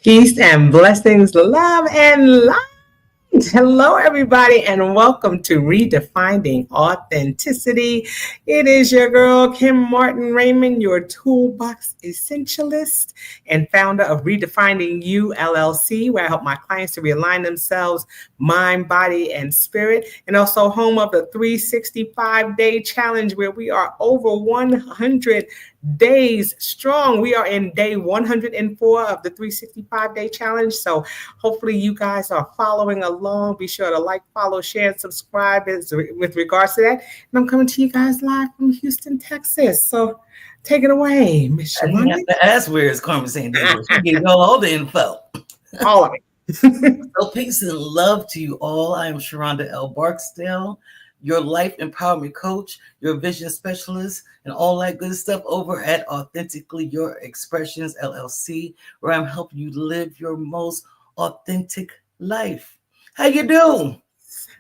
Peace and blessings, love and light. Hello, everybody, and welcome to Redefining Authenticity. It is your girl, Kim Martin Raymond, your toolbox essentialist and founder of Redefining You LLC, where I help my clients to realign themselves, mind, body, and spirit, and also home of the 365-day challenge, where we are over 100 days strong. We are in day 104 of the 365-day challenge. So hopefully you guys are following along. Be sure to like, follow, share, and subscribe with regards to that. And I'm coming to you guys live from Houston, Texas. So take it away, Miss I didn't have Sheronda. to ask where is Carmen San Diego. She gave you all the info. All of it. So peace and love to you all. I am Sheronda L. Barksdale, your life empowerment coach, your vision specialist, and all that good stuff over at Authentically Your Expressions LLC, where I'm helping you live your most authentic life. How you doing?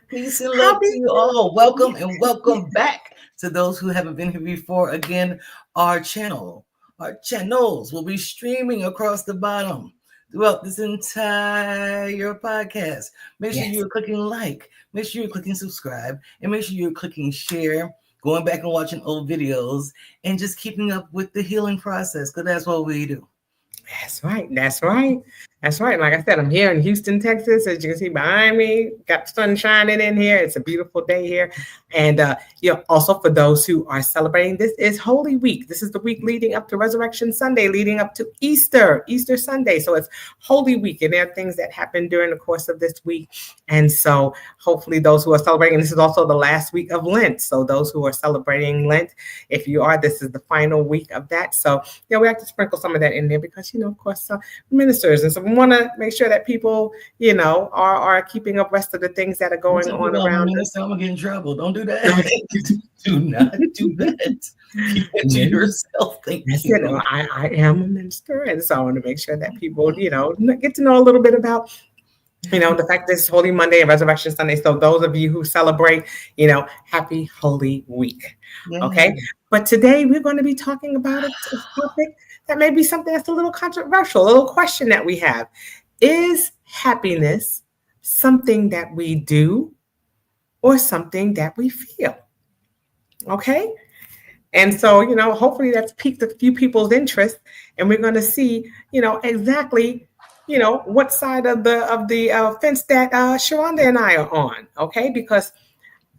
Peace and love to Happy you all. Welcome and welcome back to those who haven't been here before. Again, our channels will be streaming across the bottom throughout this entire podcast. Make sure Yes. you're clicking like, make sure you're clicking subscribe, and make sure you're clicking share, going back and watching old videos, and just keeping up with the healing process, because that's what we do. That's right. That's right. That's right. Like I said, I'm here in Houston, Texas. As you can see behind me, got the sun shining in here. It's a beautiful day here. And also for those who are celebrating, this is Holy Week. This is the week leading up to Resurrection Sunday, leading up to Easter Sunday. So it's Holy Week, and there are things that happen during the course of this week. And so hopefully those who are celebrating, this is also the last week of Lent. So those who are celebrating Lent, if you are, this is the final week of that. So we have to sprinkle some of that in there because, of course, ministers. And so we want to make sure that people, are keeping abreast of the things that are Don't going tell me on I'm a around us. minister, I'm gonna get in trouble. Don't do that. Do not do that. Keep it to yourself. Thank That's it. you. I am a minister. And so I want to make sure that people, get to know a little bit about the fact that it's Holy Monday and Resurrection Sunday. So those of you who celebrate, happy Holy Week. Yeah. Okay. But today we're going to be talking about a topic that may be something that's a little controversial, a little question that we have. Is happiness something that we do or something that we feel? Okay. And so, hopefully that's piqued a few people's interest, and we're going to see, exactly, what side of the fence that Sharonda and I are on. Okay, because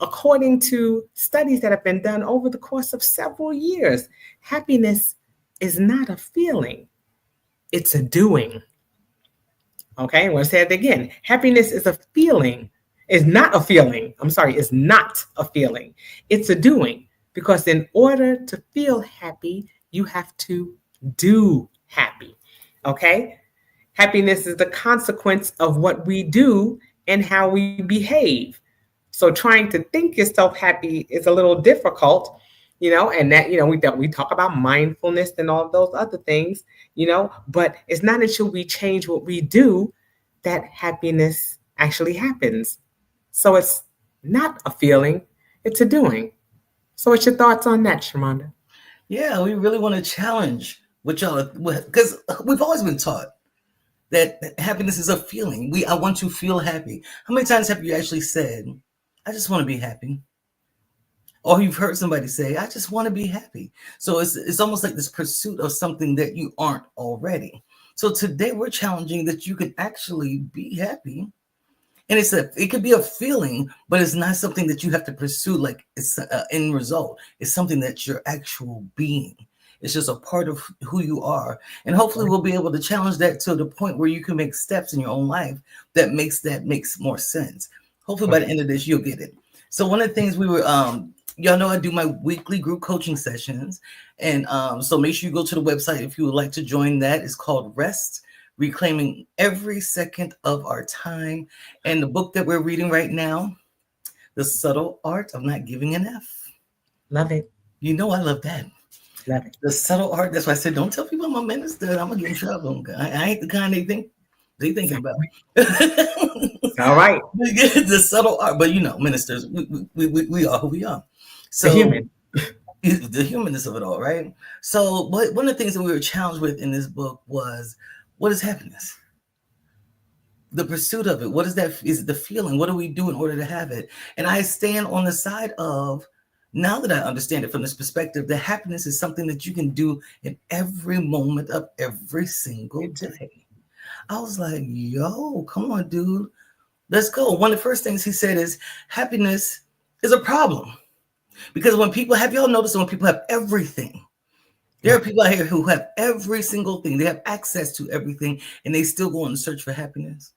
according to studies that have been done over the course of several years, happiness is not a feeling; it's a doing. Okay, I'm going to say it again. Happiness is a feeling. Is not a feeling. I'm sorry, it's not a feeling. It's a doing. Because in order to feel happy, you have to do happy. Okay? Happiness is the consequence of what we do and how we behave. So trying to think yourself happy is a little difficult, and that, we talk about mindfulness and all of those other things, but it's not until we change what we do that happiness actually happens. So it's not a feeling, it's a doing. So what's your thoughts on that, Sheronda? Yeah, we really want to challenge what y'all, because we've always been taught that happiness is a feeling. I want to feel happy. How many times have you actually said, I just want to be happy? Or you've heard somebody say, I just want to be happy. So it's almost like this pursuit of something that you aren't already. So today we're challenging that you can actually be happy. And it could be a feeling, but it's not something that you have to pursue like it's an end result. It's something that's your actual being. It's just a part of who you are. And hopefully we'll be able to challenge that to the point where you can make steps in your own life that makes more sense. Hopefully by the end of this, you'll get it. So one of the things y'all know I do my weekly group coaching sessions. And so make sure you go to the website if you would like to join that. It's called Rest, Reclaiming Every Second of Our Time. And the book that we're reading right now, The Subtle Art of Not Giving an F. Love it. You know I love that. Love it. The subtle art. That's why I said, don't tell people I'm a minister. I'm gonna get in trouble. I ain't the kind they thinking about. All right. The subtle art, but ministers, we are who we are. So The human. The humanness of it all, right? So one of the things that we were challenged with in this book was, what is happiness? the pursuit of it. What is that? Is it the feeling? What do we do in order to have it? And I stand on the side of, now that I understand it from this perspective, that happiness is something that you can do in every moment of every single day. I was like, yo, come on, dude. Let's go. One of the first things he said is happiness is a problem. Because when people have, y'all noticed when people have everything, there are people out here who have every single thing. They have access to everything and they still go on the search for happiness.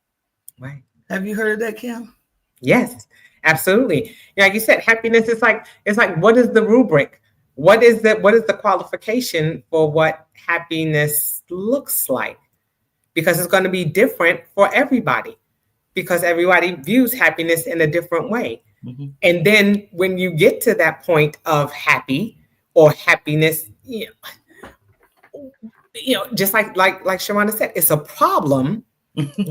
Right. Have you heard of that, Kim? Yes, absolutely. Yeah, like you said, happiness is like, it's like, what is the rubric? What is the qualification for what happiness looks like? Because it's going to be different for everybody, because everybody views happiness in a different way. Mm-hmm. And then when you get to that point of happy or happiness, just like Sheronda said, it's a problem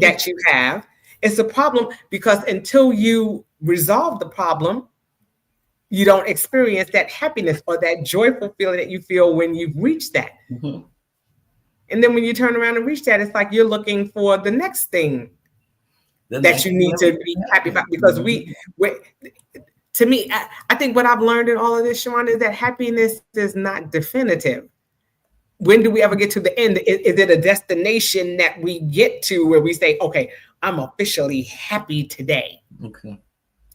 that you have. It's a problem because until you resolve the problem, you don't experience that happiness or that joyful feeling that you feel when you've reached that. Mm-hmm. And then when you turn around and reach that, it's like you're looking for the next thing The that next you thing need that to we be can happy happen. about. Because Mhm. to me, I think what I've learned in all of this, Sharon, is that happiness is not definitive. When do we ever get to the end? Is it a destination that we get to where we say, okay, I'm officially happy today? Okay.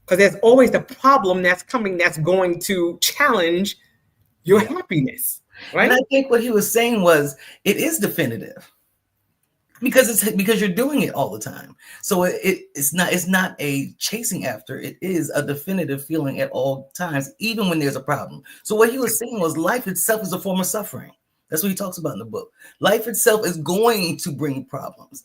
Because there's always a problem that's coming that's going to challenge your Yeah. happiness, And I right? think what he was saying was it is definitive because it's because you're doing it all the time. So it's not a chasing after. It is a definitive feeling at all times, even when there's a problem. So what he was saying was life itself is a form of suffering. That's what he talks about in the book. Life itself is going to bring problems.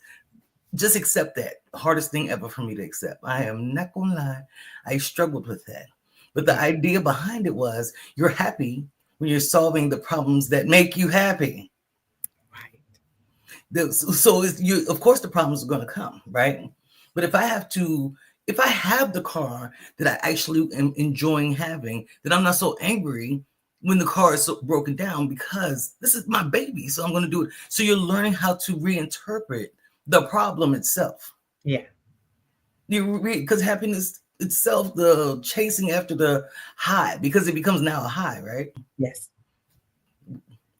Just accept that. Hardest thing ever for me to accept. I am not gonna lie. I struggled with that. But the Yeah, idea behind it was you're happy when you're solving the problems that make you happy. right. So you, of course, the problems are going to come, right? But if I have the car that I actually am enjoying having, then I'm not so angry when the car is so broken down because this is my baby. So I'm going to do it. So you're learning how to reinterpret the problem itself. Yeah, Because happiness itself, the chasing after the high, because it becomes now a high, right? yes,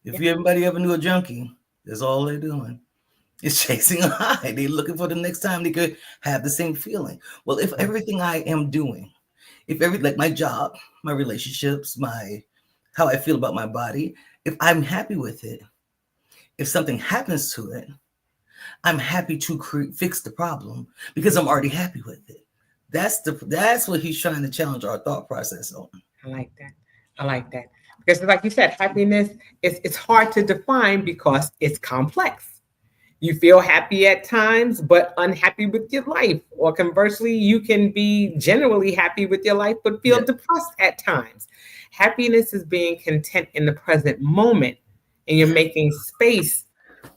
If yeah, everybody ever knew a junkie, that's all they're doing. Is chasing a high. They're looking for the next time they could have the same feeling. Well, if right. everything I am doing, if every like my job, my relationships, my how I feel about my body, if I'm happy with it, if something happens to it, I'm happy to fix the problem because I'm already happy with it. That's what he's trying to challenge our thought process on. I like that. I like that. Because like you said, happiness it's hard to define because it's complex. You feel happy at times, but unhappy with your life. Or conversely, you can be generally happy with your life, but feel Yeah. depressed at times. Happiness is being content in the present moment, and you're making space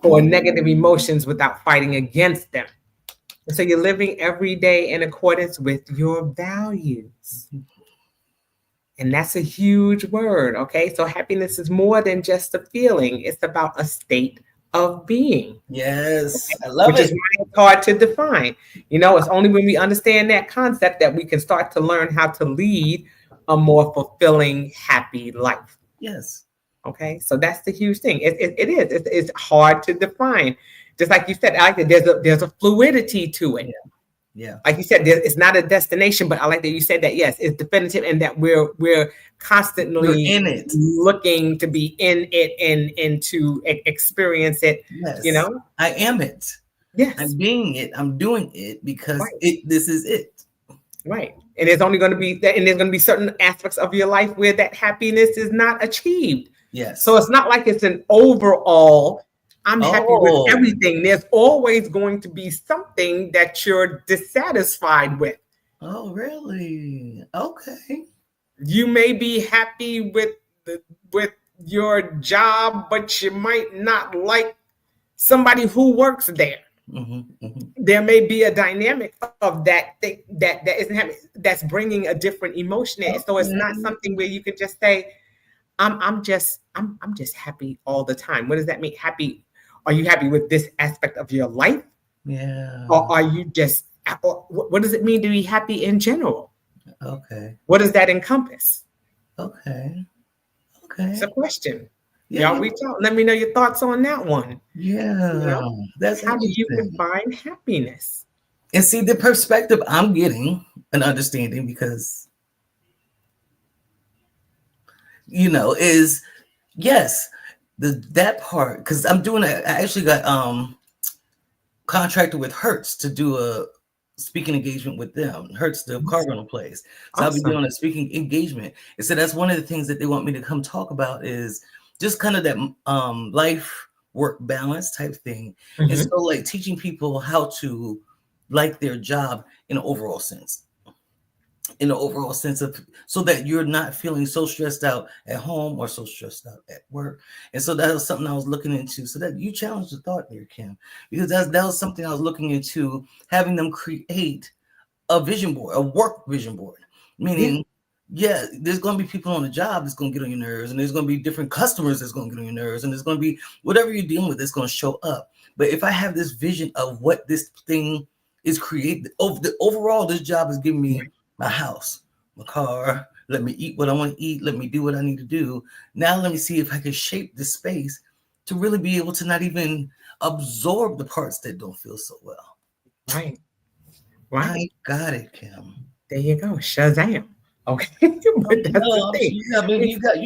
for negative emotions without fighting against them. And so you're living every day in accordance with your values. And that's a huge word. Okay. So happiness is more than just a feeling, it's about a state of being, Yes, I love which is it. why it's hard to define. It's only when we understand that concept that we can start to learn how to lead a more fulfilling, happy life. Yes. Okay. So that's the huge thing. It is. It's hard to define. Just like you said, I like that there's a fluidity to it. Yeah. Yeah. Like you said, it's not a destination, but I like that you said that. Yes, it's definitive, and that we're You're constantly in it. looking to be in it and to experience it. You Yes. know, I am it. I'm yes, being it. I'm doing it because right, this is it. right. And there's only going to be that, and there's going to be certain aspects of your life where that happiness is not achieved. So Yes. it's not like it's an overall. I'm happy with Oh. everything. There's always going to be something that you're dissatisfied with. Oh, really? Okay. You may be happy with your job, but you might not like somebody who works there. Hmm. Hmm. There may be a dynamic of that thing that isn't happening, that's bringing a different emotion in. So it's not Okay. something where you can just say, I'm just happy all the time. What does that mean? Happy? Are you happy with this aspect of your life? Yeah. Or are you just, or what does it mean to be happy in general? Okay. What does that encompass? Okay. It's a Okay. question. Yeah, Y'all yeah. reach out. Let me know your thoughts on that one. You Yeah. know, That's how do you interesting. define happiness? And see the perspective I'm getting and understanding because is yes, that part because I'm doing I actually got contracted with Hertz to do a speaking engagement with them. Hertz, the car Awesome. rental place. So I'll be Awesome. doing a speaking engagement. And so that's one of the things that they want me to come talk about is just kind of that life work balance type thing. And Mhm. so like teaching people how to like their job in an overall sense. In the overall sense of so that you're not feeling so stressed out at home or so stressed out at work. And so that was something I was looking into. So that you challenged the thought there, Kim, because that was something I was looking into having them create a vision board, a work vision board, Yeah. meaning, yeah, there's going to be people on the job that's going to get on your nerves, and there's going to be different customers that's going to get on your nerves, and there's going to be whatever you're dealing with that's going to show up. But if I have this vision of what this thing is created, overall, this job is giving me Right. my house, my car, let me eat what I want to eat, let me do what I need to do. Now let me see if I can shape this space to really be able to not even absorb the parts that don't feel so well. Right. Right. I got it, Kim. There you go. Shazam. Okay. But that's the No, thing. I mean, It- you got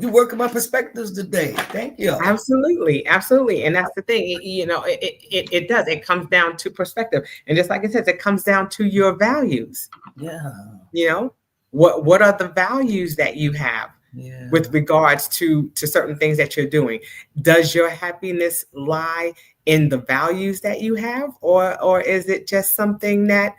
you working my perspectives today. Thank you. Absolutely, absolutely, and that's the thing. It does. It comes down to perspective, and just like it says, it comes down to your values. Yeah, You know, what are the values that you have yeah. with regards to certain things that you're doing? Does your happiness lie in the values that you have, or is it just something that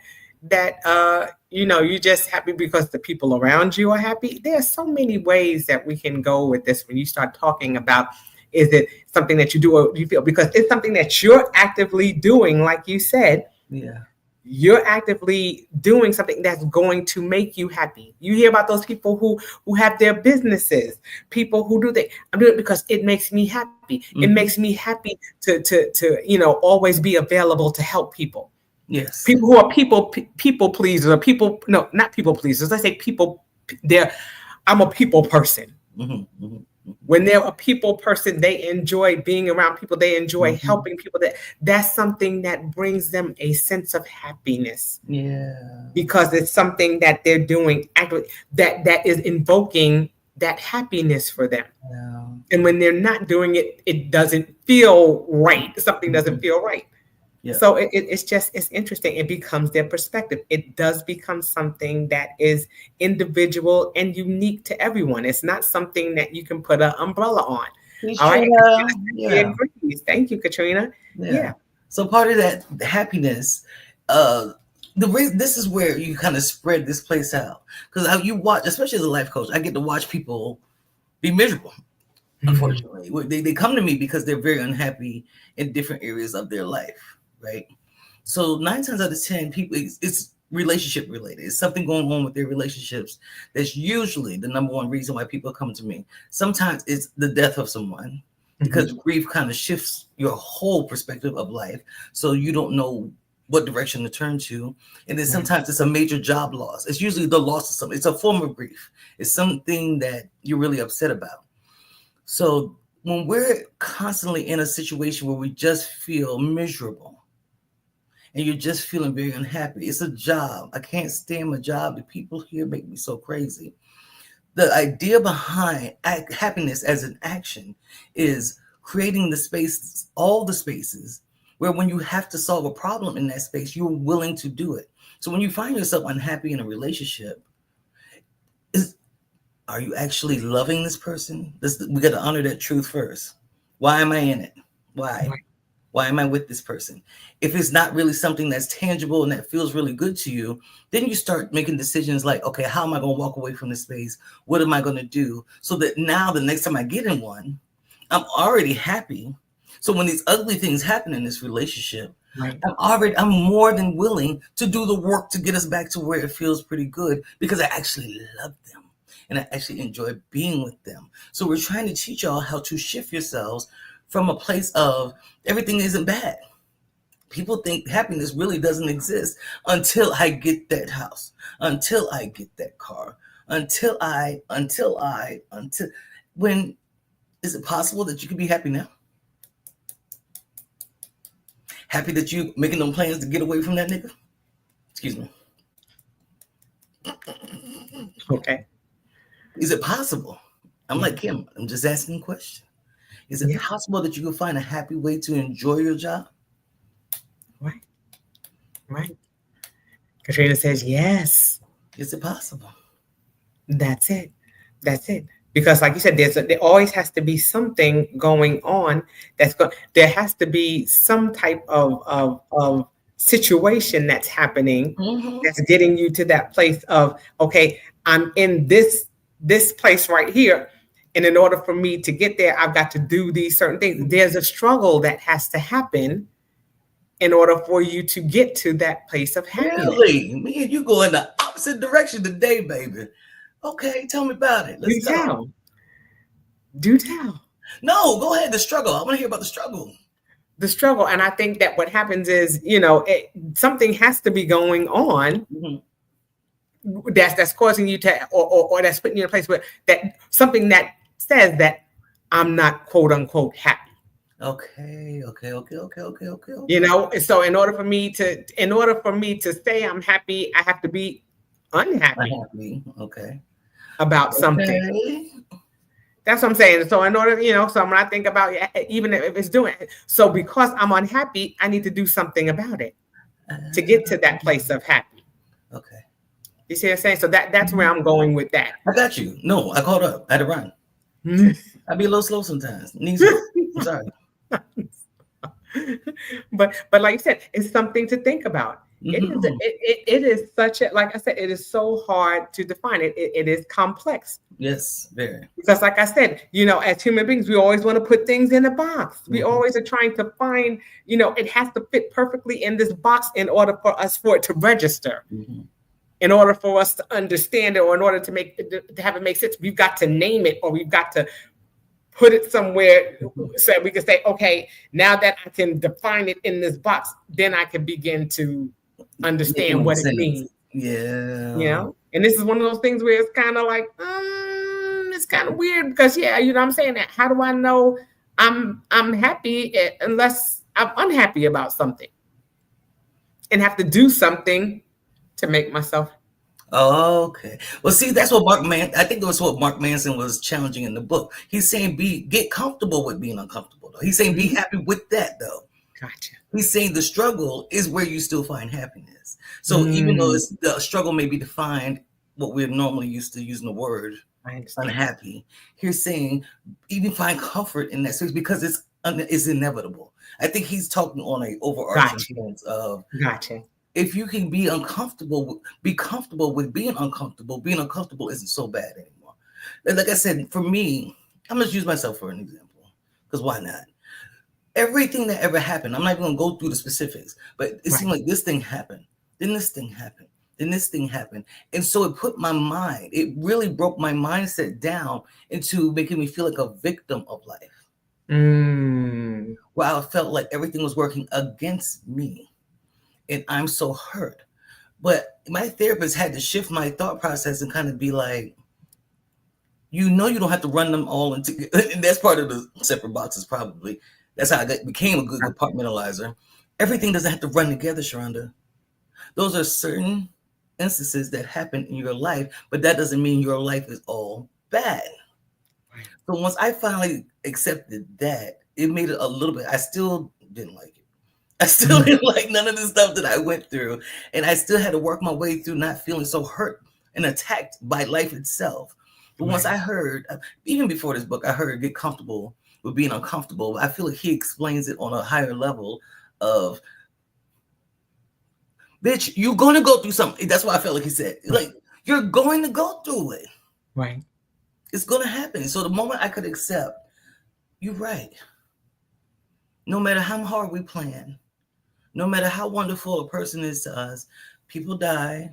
you're just happy because the people around you are happy? There are so many ways that we can go with this when you start talking about, is it something that you do or you feel, because it's something that you're actively doing, like you said. Yeah. You're actively doing something that's going to make you happy. You hear about those people who have their businesses, people who do that. I'm doing it because it makes me happy. It makes Hmm. me happy to always be available to help people. Yes. People who are people pleasers, or people, no, not people pleasers. Let's say people. They're I'm a people person. Hmm. Hmm. When they're a people person, they enjoy being around people. They enjoy Hmm. helping people. That's something that brings them a sense of happiness, Yeah. because it's something that they're doing actually that is invoking that happiness for them. Yeah. And when they're not doing it, it doesn't feel right. Something doesn't Hmm. feel right. Yeah. So it's interesting. It becomes their perspective. It does become something that is individual and unique to everyone. It's not something that you can put an umbrella on. Please, All right. And Sheronda. Katrina said she Yeah. agrees. Thank you, Katrina. Yeah. Yeah. So part of that happiness, uh, the reason this is where you kind of spread this place out because you watch, especially as a life coach, I get to watch people be miserable. Mhm. Unfortunately, they come to me because they're very unhappy in different areas of their life, right? So 9 times out of 10, people it's relationship related. It's something going on with their relationships. That's usually the number one reason why people come to me. Sometimes it's the death of someone because Mhm. grief kind of shifts your whole perspective of life. So you don't know what direction to turn to. And then Right. sometimes it's a major job loss. It's usually the loss of something. It's a form of grief. It's something that you're really upset about. So when we're constantly in a situation where we just feel miserable and you're just feeling very unhappy, it's a job. I can't stand my job. The people here make me so crazy. The idea behind happiness as an action is creating the space, all the spaces where when you have to solve a problem in that space, you're willing to do it. So when you find yourself unhappy in a relationship, is are you actually loving this person? We got to honor that truth first. Why am I in it? Why? Right. Why am I with this person? If it's not really something that's tangible and that feels really good to you, then you start making decisions like, okay, how am I going to walk away from this space? What am I going to do? So that now the next time I get in one, I'm already happy. So when these ugly things happen in this relationship, Right. I'm more than willing to do the work to get us back to where it feels pretty good because I actually love them and I actually enjoy being with them. So we're trying to teach y'all how to shift yourselves from a place of everything isn't bad. People think happiness really doesn't exist until I get that house, until I get that car, until when is it possible that you can be happy now? Happy that you making them plans to get away from that nigga? Excuse me. Okay. Is it possible? I'm Yeah. like Kim. I'm just asking a question. Is it Yeah. possible that you can find a happy way to enjoy your job? Right. Right. Katrina says yes. Is it possible? That's it. That's it. Because, like you said, there always has to be something going on. There has to be some type of situation that's happening Mm-hmm. that's getting you to that place of, okay, I'm in this place right here, and in order for me to get there, I've got to do these certain things. There's a struggle that has to happen in order for you to get to that place of happiness. Really? Me and you go in the opposite direction today, baby. Okay, tell me about it. Let's Do go. tell. Do tell. No, go ahead. The struggle. I want to hear about the struggle. The struggle. And I think that what happens is, something has to be going on Mm-hmm. that's causing you to, or that's putting you in a place where that something that says that I'm not quote unquote happy. Okay, okay, okay, okay, okay, okay, You okay. know, so in order for me to say I'm happy, I have to be unhappy Unhappy. Okay. about something. Okay. That's what I'm saying. So in order, so when I think about even if it's doing it, so because I'm unhappy, I need to do something about it to get to that place of happy. Okay. You see what I'm saying? So that's where I'm going with that. I got you. No, I caught up. I had to run. I be a little slow sometimes. Needs help. I'm sorry. but like you said, it's something to think about. Mm-hmm. It is such a, like I said, it is so hard to define it. It is complex Yes, very. because, like I said, as human beings, we always want to put things in a box. We Mm-hmm. always are trying to find, it has to fit perfectly in this box in order for it to register, Mm-hmm. in order for us to understand it, or in order to have it make sense. We've got to name it, or we've got to put it somewhere so we can say, okay, now that I can define it in this box, then I can begin to understand Making what it sense. means. Yeah. And this is one of those things where it's kind of like, it's kind of weird because, yeah, I'm saying that. How do I know I'm happy unless I'm unhappy about something and have to do something to make myself Okay. Well, see, that's what I think that's what Mark Manson was challenging in the book. He's saying get comfortable with being uncomfortable, though. He's saying be happy with that, though. gotcha. He's saying the struggle is where you still find happiness. So even though Mm, the struggle may be defined what we're normally used to using the word I understand. unhappy, he's saying even find comfort in that space because it's inevitable. I think he's talking on a overarching Gotcha. sense of Gotcha. if you can be comfortable with being uncomfortable isn't so bad anymore. And like I said, for me, I'm gonna use myself for an example because why not? Everything that ever happened, I'm not even gonna go through the specifics, but it seemed Right. like this thing happened, then this thing happened, then this thing happened, and so it really broke my mindset down into making me feel like a victim of life, Mm, where I felt like everything was working against me, and I'm so hurt. But my therapist had to shift my thought process and kind of be like, you don't have to run them all into, and that's part of the separate boxes, probably. That's how became a good compartmentalizer. Everything doesn't have to run together, Sheronda. Those are certain instances that happen in your life, but that doesn't mean your life is all bad. right. So once I finally accepted that, it made it a little bit, I still didn't like it. I still Mm, didn't like none of the stuff that I went through. And I still had to work my way through not feeling so hurt and attacked by life itself. But once right. I heard, even before this book, I heard get comfortable with being uncomfortable. I feel like he explains it on a higher level of, bitch, you're going to go through something. That's why I felt like he said, Right. like, you're going to go through it. Right. It's going to happen. So the moment I could accept, you're right. No matter how hard we plan, no matter how wonderful a person is to us, people die,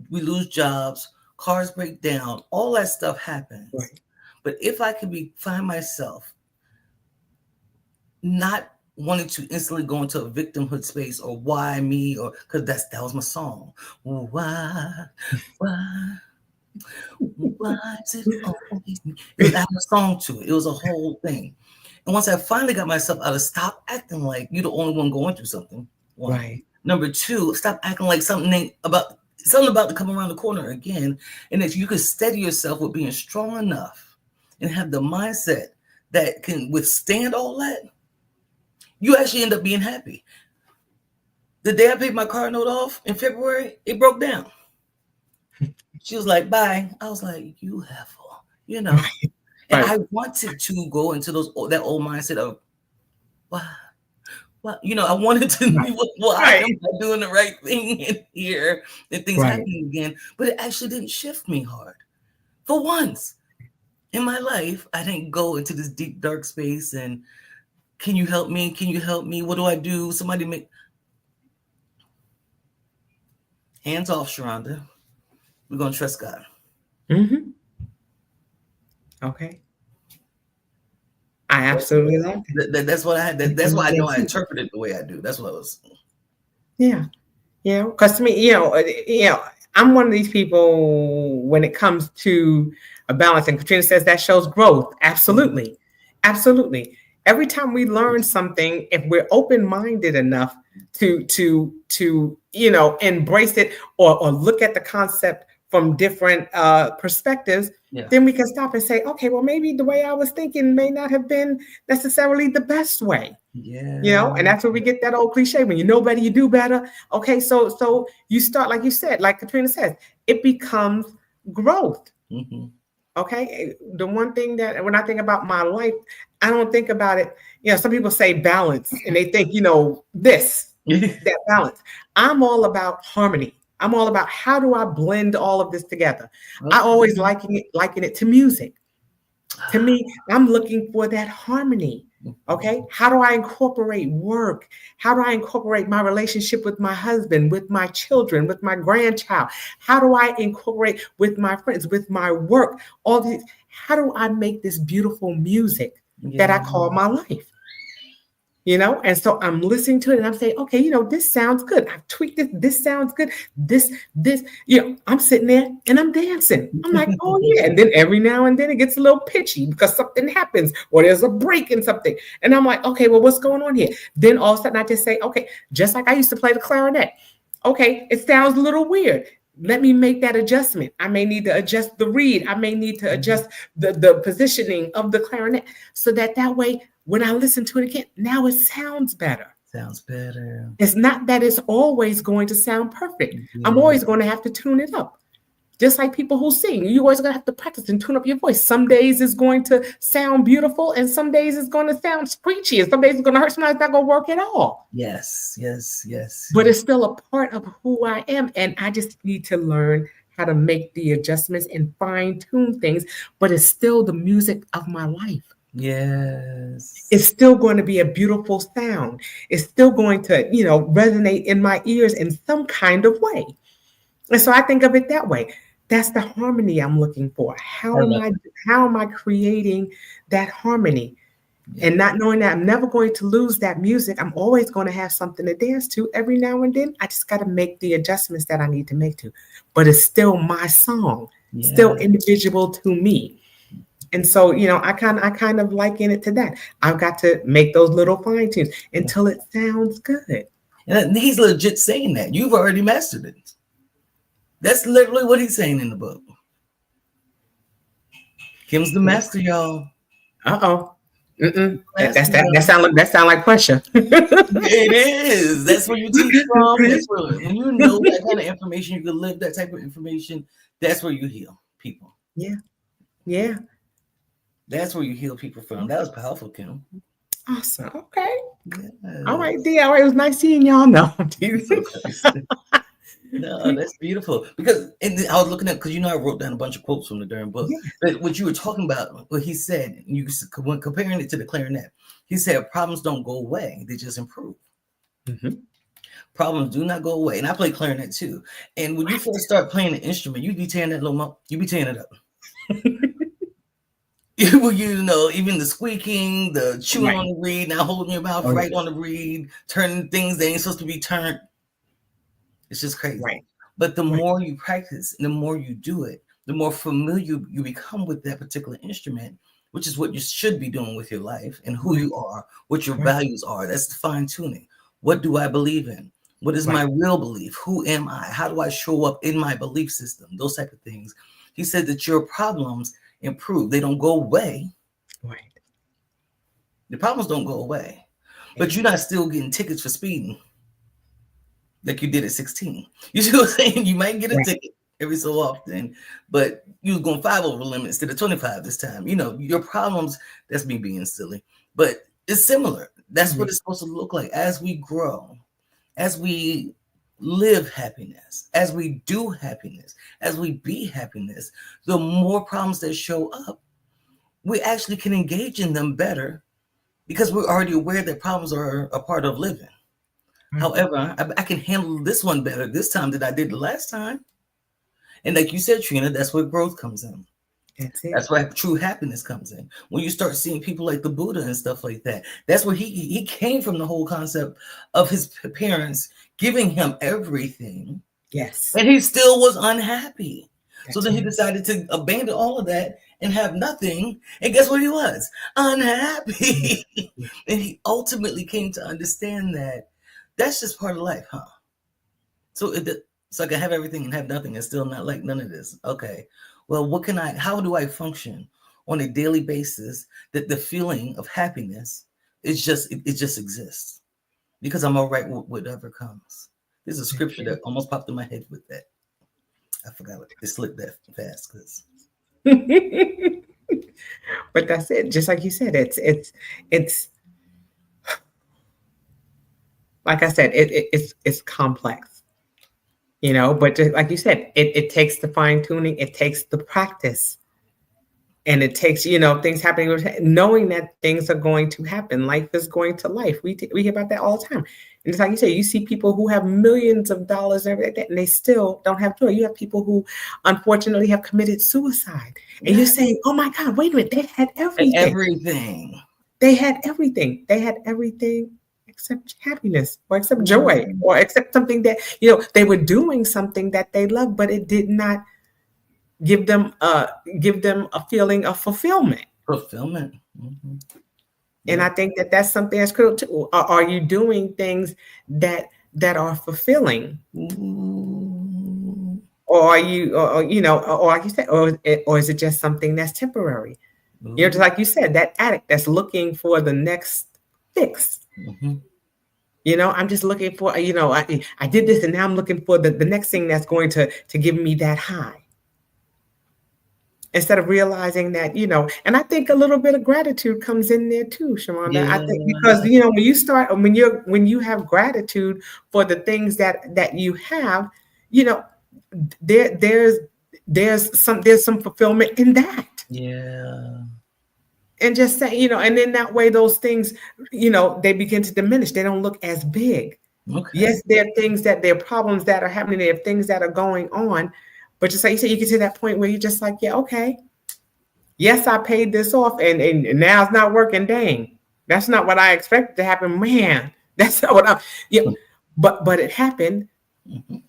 we lose jobs, cars break down, all that stuff happens. Right. But if I could find myself not wanted to instantly go into a victimhood space, or why me, or because that was my song. Why, why, why is it always me? It was, I had a song to it. It was a whole thing. And once I finally got myself out of stop acting like you're the only one going through something. One. Right. Number two, stop acting like something about to come around the corner again, and that you could steady yourself with being strong enough and have the mindset that can withstand all that. You actually end up being happy. The day I paid my car note off in February, it broke down. She was like, "Bye." I was like, "You asshole," you know. Right. And Right. I wanted to go into that old mindset of why, I wanted to Right. why Right. am I doing the right thing in here and things Right. happening again? But it actually didn't shift me hard. For once in my life, I didn't go into this deep dark space and can you help me? Can you help me? What do I do? Somebody make hands off, Sheronda. We're gonna trust God. Hmm. Okay. I absolutely like that. That's what I had. That's why I know And I see, interpreted the way I do. That's what I was. yeah. Because to me, I'm one of these people when it comes to a balance, and Katrina says that shows growth. Absolutely. Absolutely. Every time we learn something, if we're open-minded enough to embrace it or look at the concept from different perspectives, Yeah. then we can stop and say, okay, well, maybe the way I was thinking may not have been necessarily the best way. Yeah. And that's where we get that old cliche: when you know better, you do better. Okay, so you start, like you said, like Katrina says, it becomes growth. Mm-hmm. Okay, the one thing that when I think about my life, I don't think about it. Some people say balance, and they think this that balance. I'm all about harmony. I'm all about how do I blend all of this together. I always Okay. liken it to music. To me, I'm looking for that harmony. Okay. How do I incorporate work? How do I incorporate my relationship with my husband, with my children, with my grandchild? How do I incorporate with my friends, with my work? All these, how do I make this beautiful music that Yeah. I call my life? And so I'm listening to it and I'm saying, okay, this sounds good. I've tweaked it. This sounds good. This, I'm sitting there and I'm dancing. I'm like, oh yeah. And then every now and then it gets a little pitchy because something happens or there's a break in something. And I'm like, okay, well, what's going on here? Then all of a sudden I just say, okay, just like I used to play the clarinet. Okay, it sounds a little weird. Let me make that adjustment. I may need to adjust the reed. I may need to adjust the positioning of the clarinet so that way when I listen to it again, now it sounds better. Sounds better. It's not that it's always going to sound perfect. I'm Yeah. always going to have to tune it up. Just like people who sing, you're always going to have to practice and tune up your voice. Some days it's going to sound beautiful, and some days it's going to sound screechy, and some days it's going to hurt. Sometimes it's not going to work at all. Yes. Yes. Yes. But it's still a part of who I am, and I just need to learn how to make the adjustments and fine tune things. But it's still the music of my life. Yes. It's still going to be a beautiful sound. It's still going to, resonate in my ears in some kind of way. And so I think of it that way. That's the harmony I'm looking for. I love How am I creating that harmony? it. And not knowing that I'm never going to lose that music, I'm always going to have something to dance to every now and then. I just got to make the adjustments that I need to make to. But it's still my song, still Yeah. individual to me. And so, I kind of liken it to that. I've got to make those little fine tunes Yeah. until it sounds good. And he's legit saying that. You've already mastered it. That's literally what he's saying in the book. Kim's the master, y'all. Uh-oh. Mm-mm. Master, y'all. That sound like pressure. It is. That's where you teach from. That's where when you know that kind of information, you can live that type of information. That's where you heal people. Yeah. Yeah. That's where you heal people from. That was powerful, Kim. Awesome. Okay. Yes. All right, D. All right. It was nice seeing y'all. No, I'm teasing. So no, that's beautiful. Because I was looking at because I wrote down a bunch of quotes from the darn book. Yeah. But what you were talking about, what he said, when comparing it to the clarinet, he said problems don't go away; they just improve. Mm-hmm. Problems do not go away. And I play clarinet too. And when you first start playing an instrument, you be tearing that little you be tearing it up. You know, even the squeaking, the chewing Right, on the reed, not holding your mouth oh, right yeah, on the reed, turning things that ain't supposed to be turned. It's just crazy. right, But the right, more you practice and the more you do it, the more familiar you become with that particular instrument, which is what you should be doing with your life and who right, you are, what your right, values are. That's the fine tuning. What do I believe in? What is my right, real belief? Who am I? How do I show up in my belief system? Those type of things. He said that your problems improve. They don't go away. right. The problems don't go away. But you're Amen. not still getting tickets for speeding like you did at 16. You see what I'm saying? You might get a Right, ticket every so often, but you was going 5 over the limit instead of 25 this time. You know, your problems, that's me being silly, but it's similar. That's what right, it's supposed to look like as we grow, as we live happiness, as we do happiness, as we be happiness. The more problems that show up, we actually can engage in them better because we're already aware that problems are a part of living. right. However, I can handle this one better this time than I did the last time. And like you said, Trina, that's where growth comes in. That's it. That's where true happiness comes in. When you start seeing people like the Buddha and stuff like that, that's where he came from, the whole concept of his parents giving him everything, Yes, and he still was unhappy. So that's then he right. decided to abandon all of that and have nothing. And guess what he was? Yeah, Unhappy. yeah. And he ultimately came to understand that that's just part of life, huh? So so I can have everything and have nothing and still not like none of this. Okay. Well, how do I function on a daily basis that the feeling of happiness it just exists because I'm all right with whatever comes. There's a That's scripture that almost popped in my head with that. I forgot it. It slipped that fast because it. But that's it. Just like you said, it's like I said, it's complex, you know. But just like you said, it takes the fine tuning, it takes the practice, and it takes things happening, knowing that things are going to happen. Life is going to life. We hear about that all the time. And it's like you say, you see people who have millions of dollars and everything like that, and they still don't have joy. You have people who unfortunately have committed suicide, and you're yeah, saying, oh my God, wait a minute, they had everything. everything. They had everything. They had everything except happiness, or except joy, Mhm. or except something that, they were doing something that they loved, but it did not give them a feeling of fulfillment. Fulfillment. Hmm. And Yeah. I think that that's something that's critical too. Are you doing things that are fulfilling, Ooh. or are you, or like you said, or is it just something that's temporary? Just Ooh. like you said, that addict that's looking for the next fix. Hmm. I'm just looking for, I did this and now I'm looking for the next thing that's going to give me that high. Instead of realizing that, and I think a little bit of gratitude comes in there too, Sharonda. I think because, Yeah. when you start, when you have gratitude for the things that you have, you know, there there's some fulfillment in that. Yeah. And just say, and then that way those things, they begin to diminish. They don't look as big. Okay. Yes, there are things that there are problems that are happening, there are things that are going on. But just like you said, you get to that point where you're just like, yeah, okay. Yes, I paid this off and now it's not working. Dang. That's not what I expected to happen. Man, that's not what I'm yeah. But it happened. Mhm.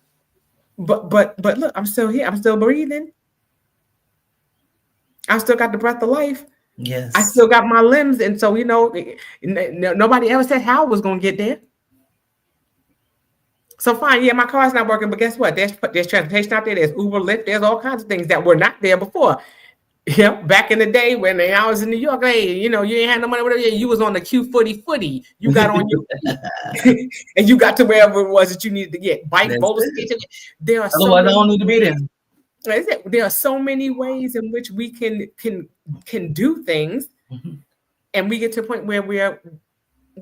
But look, I'm still here. I'm still breathing. I still got the breath of life. I Yes. still got my limbs. And so, nobody ever said how I was gonna get there. So fine, yeah, my car's not working, but guess what? There's transportation out there. There's Uber, Lyft. There's all kinds of things that were not there before. Yeah, back in the day when I was in New York, hey, you ain't had no money, whatever. You was on the Q40 footy. You got on your feet, and you got to wherever it was that you needed to get. Bike, That's roller it. skates. There are so Otherwise, I many don't need to be there. ways. There are so many ways in which we can do things, Mhm. and we get to a point where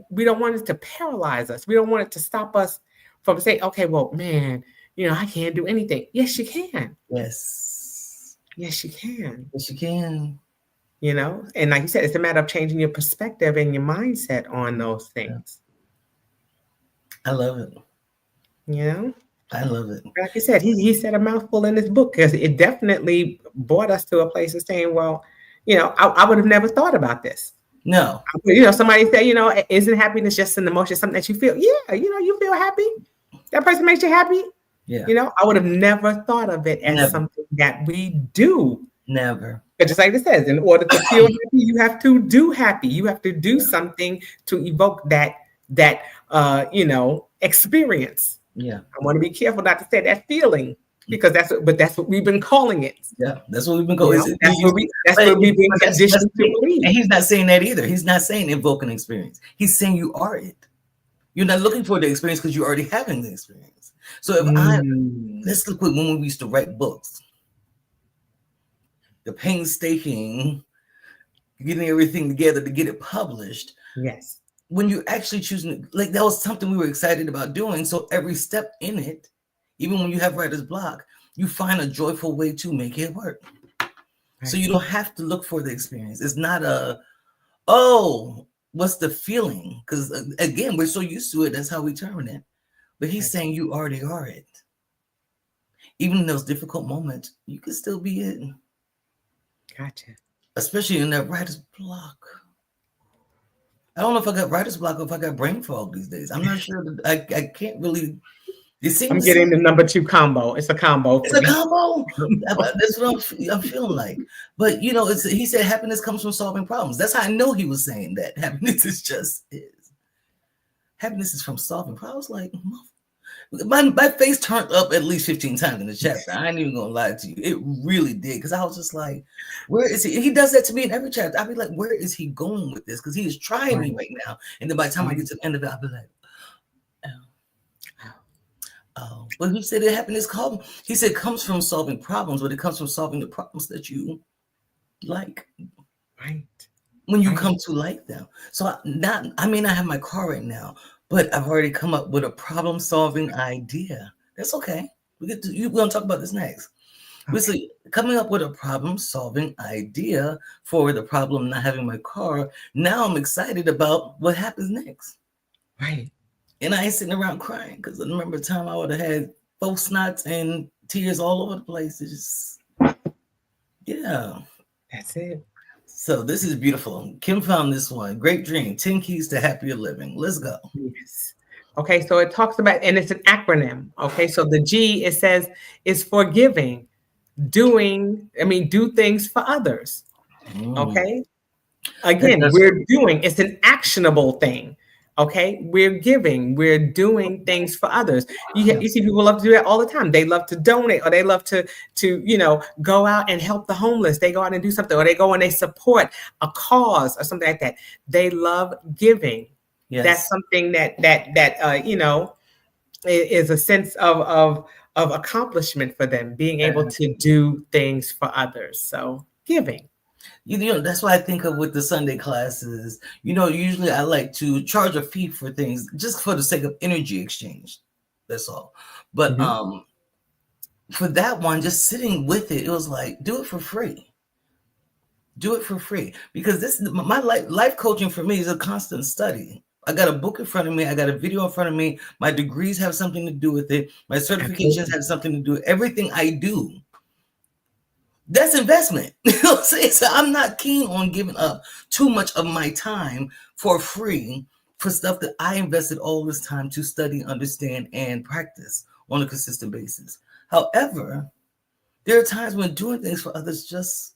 we don't want it to paralyze us. We don't want it to stop us from saying, okay, well, man, I can't do anything. Yes, you can. Yes. Yes, you can. Yes, you can. And like you said, it's a matter of changing your perspective and your mindset on those Yeah. things. I love it. You know, I love it. like you said, he said a mouthful in his book because it definitely brought us to a place of saying, well, I would have never thought about this. No. Somebody say, isn't happiness just an emotion, something that you feel? Yeah, you feel happy. That person makes you happy. Yeah. I would have never thought of it as Never. something that we do. Never. But just like it says, in order to feel happy, you have to do happy. You have to do Yeah. something to evoke that experience. Yeah. I want to be careful not to say that feeling because that's what we've been calling it. Yeah. That's what we've been going. That's what we've been That's conditioned to believe. and he's not saying that either. He's not saying invoke an experience. He's saying you are it. You're not looking for the experience because you're already having the experience. So let's look at when we used to write books. The painstaking getting everything together to get it published. Yes. When you're actually choosing, like that was something we were excited about doing. So every step in it, even when you have writer's block, you find a joyful way to make it work. Right. So you don't have to look for the experience. It's not what's the feeling? Because again, we're so used to it. That's how we term it. But he's saying you already are it. Even in those difficult moments, you can still be it. Gotcha. Especially in that writer's block. I don't know if I got writer's block or if I got brain fog these days. I'm not sure. I can't really. I'm getting the number 2 combo. It's a combo. It's a combo. That's what I'm feeling like. But he said happiness comes from solving problems. That's how I know he was saying that happiness is happiness is from solving problems. Like my face turned up at least 15 times in the chapter. I ain't even gonna lie to you. It really did, because I was just like, where is he? He does that to me in every chapter. I'll be like, where is he going with this? Because he is trying me right now. And then by the time I get to the end of it, I'll be like, oh. But he said happiness comes from solving problems, but it comes from solving the problems that you like. Right. When you come to like them. So I may not have my car right now, but I've already come up with a problem-solving idea. That's okay. We're going to talk about this next. Okay. So coming up with a problem-solving idea for the problem not having my car. Now I'm excited about what happens next. Right. And I ain't sitting around crying, because I remember the time I would have had false snots and tears all over the place. It's just, yeah. That's it. So this is beautiful. Kim found this one. Great Dream, 10 Keys to Happier Living. Let's go. Yes. Okay, so it talks about, and it's an acronym. Okay, so the G, it says, is forgiving, do things for others. Okay. Again, it's an actionable thing. Okay, we're giving, we're doing things for others. You see people love to do that all the time. They love to donate, or they love to go out and help the homeless. They go out and do something, or they go and they support a cause or something like that. They love giving. Yes. That's something that is a sense of accomplishment for them, being able to do things for others. So giving. That's what I think of with the Sunday classes. Usually I like to charge a fee for things just for the sake of energy exchange. That's all. But for that one, just sitting with it, it was like, do it for free. Do it for free. Because my life coaching for me is a constant study. I got a book in front of me. I got a video in front of me. My degrees have something to do with it. My certifications have something to do with it. Everything I do. That's investment. So I'm not keen on giving up too much of my time for free for stuff that I invested all this time to study, understand, and practice on a consistent basis. However, there are times when doing things for others just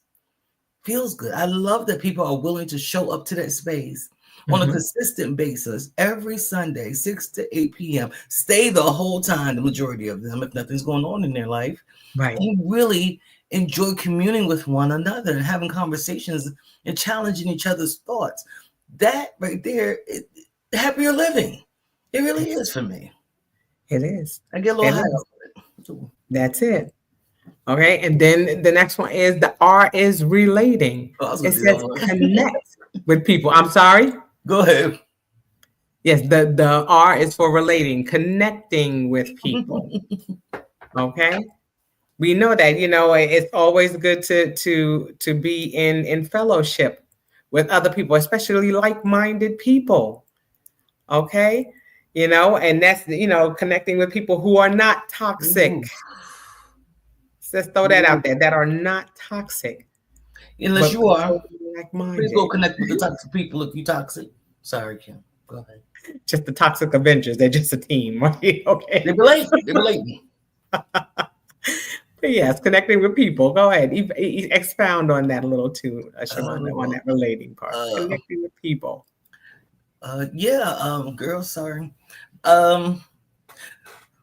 feels good. I love that people are willing to show up to that space on a consistent basis every Sunday, 6 to 8 p.m. Stay the whole time, the majority of them, if nothing's going on in their life. Right. And really enjoy communing with one another and having conversations and challenging each other's thoughts. That right there, happier living. It really is for me. It is. I get a little high off of it. That's it. Okay, and then the next one is the R is relating. It says connect with people. I'm sorry? Go ahead. Yes, the R is for relating, connecting with people. Okay. We know that, it's always good to be in fellowship with other people, especially like-minded people. Okay. And that's, connecting with people who are not toxic. Let's throw that out there, that are not toxic. Unless but you are. totally Please go like-minded. connect with the toxic people if you toxic. Sorry, Kim. Go ahead. Just the toxic Avengers. They're just a team, right? They Okay. relate. They relate. But yes, connecting with people. Go ahead. Expound on that a little too, Sharonda, on Oh, that relating part. uh, Connecting with people. yeah, girl, sorry. Um,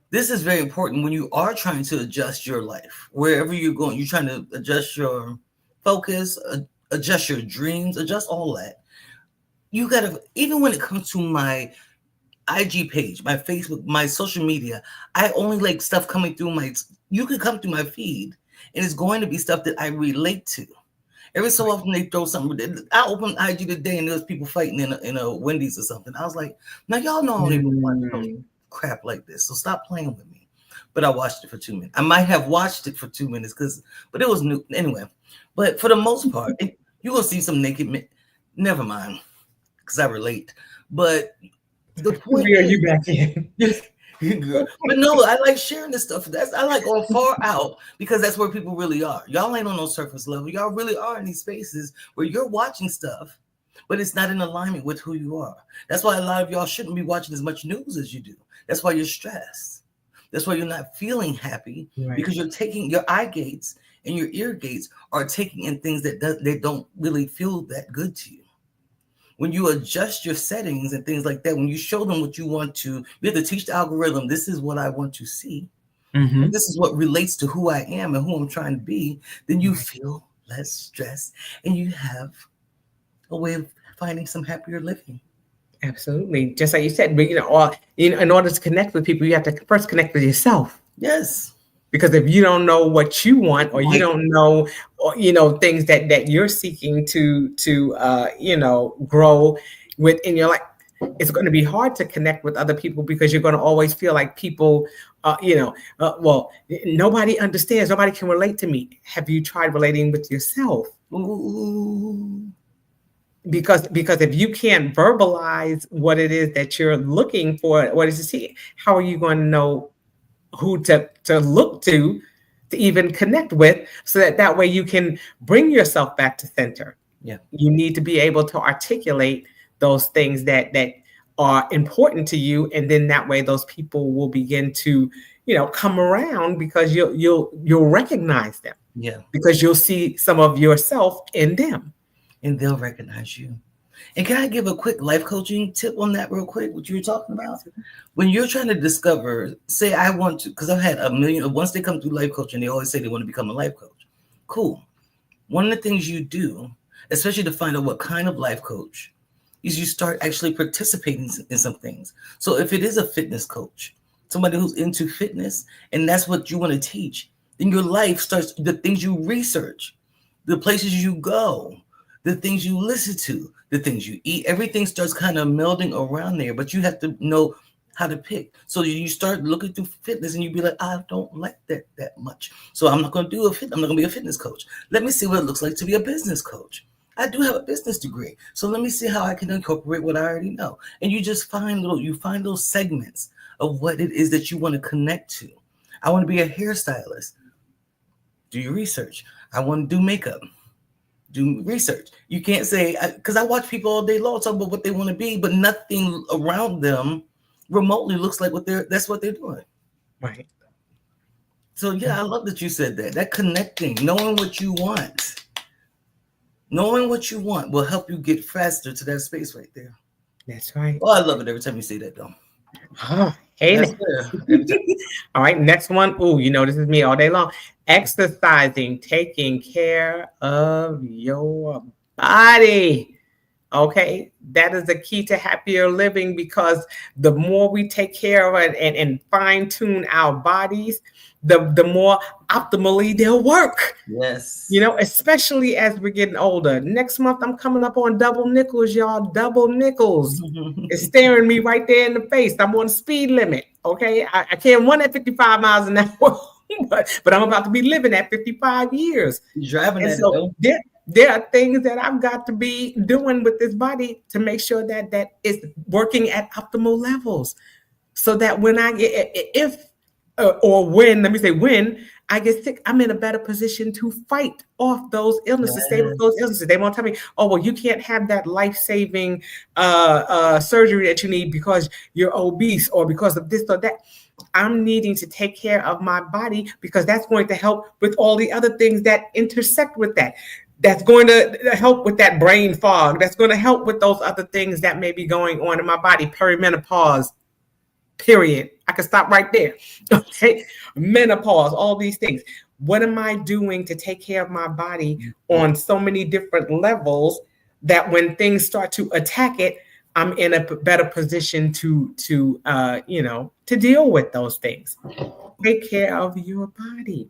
this is very important when you are trying to adjust your life, wherever you're going. You're trying to adjust your focus, adjust your dreams, adjust all that. You gotta, even when it comes to my IG page, my Facebook, my social media, I only like stuff coming through my. You could come through my feed, and it's going to be stuff that I relate to. Every so often they throw something. I opened IG today and there was people fighting in a Wendy's or something. I was like, now y'all know I don't even watch no Mm. crap like this, so stop playing with me. But I watched it for 2 minutes. I might have watched it for 2 minutes but it was new anyway. But for the most part, you gonna see some naked men. Never mind, because I relate. But the point Reel is, you back in. girl. But no, I like sharing this stuff. I like going far out because that's where people really are. Y'all ain't on no surface level. Y'all really are in these spaces where you're watching stuff, but it's not in alignment with who you are. That's why a lot of y'all shouldn't be watching as much news as you do. That's why you're stressed. That's why you're not feeling happy Right. because you're taking your eye gates and your ear gates are taking in things they don't really feel that good to you. When you adjust your settings and things like that, when you show them what you want to, you have to teach the algorithm, this is what I want to see. And Mm-hmm. this is what relates to who I am and who I'm trying to be. Then you Right. feel less stress and you have a way of finding some happier living. Absolutely. Just like you said, but, in order to connect with people, you have to first connect with yourself. Yes. Because if you don't know what you want, or you Like, don't know, or, things that you're seeking to grow within your life, it's going to be hard to connect with other people because you're going to always feel like people, well, nobody understands, nobody can relate to me. Have you tried relating with yourself? ooh, Because if you can't verbalize what it is that you're looking for, what is to see, how are you going to know who to look to even connect with, so that way you can bring yourself back to center. yeah, You need to be able to articulate those things that are important to you, and then that way those people will begin to come around, because you'll recognize them, yeah. because you'll see some of yourself in them. And they'll recognize you. And can I give a quick life coaching tip on that, real quick? What you were talking about? When you're trying to discover, say, I want to, because I've had a million, once they come through life coaching, they always say they want to become a life coach. Cool. One of the things you do, especially to find out what kind of life coach, is you start actually participating in some things. So if it is a fitness coach, somebody who's into fitness, and that's what you want to teach, then your life starts, the things you research, the places you go, the things you listen to, the things you eat, everything starts kind of melding around there, but you have to know how to pick. So you start looking through fitness and you be like, I don't like that much. So I'm not going to I'm not going to be a fitness coach. Let me see what it looks like to be a business coach. I do have a business degree. So let me see how I can incorporate what I already know. And you find those segments of what it is that you want to connect to. I want to be a hairstylist. Do your research. I want to do makeup. Do research. You can't say, because I watch people all day long talk about what they want to be, but nothing around them remotely looks like that's what they're doing. Right. So yeah, I love that you said that. That connecting, knowing what you want will help you get faster to that space right there. That's right. Oh, I love it every time you say that though. Oh, hey That's now. fair. Every time. All right, next one. Oh, this is me all day long. Exercising, taking care of your body. Okay, that is the key to happier living, because the more we take care of it and fine tune our bodies, the more optimally they'll work. Yes. Especially as we're getting older. Next month, I'm coming up on double nickels, y'all. Double nickels. It's staring me right there in the face. I'm on speed limit. Okay. I can't run at 55 miles an hour, but I'm about to be living at 55 years. You're driving And at it so though. there are things that I've got to be doing with this body to make sure that it's working at optimal levels. So that when I get, if or when, let me say, when I get sick, I'm in a better position to fight off those illnesses, stay with those Yes. illnesses. They won't tell me, oh, well, you can't have that life saving surgery that you need because you're obese or because of this or that. I'm needing to take care of my body because that's going to help with all the other things that intersect with that. That's going to help with that brain fog. That's going to help with those other things that may be going on in my body, perimenopause, period. I can stop right there. Okay. Menopause, all these things. What am I doing to take care of my body on so many different levels that when things start to attack it, I'm in a better position to deal with those things. Take care of your body.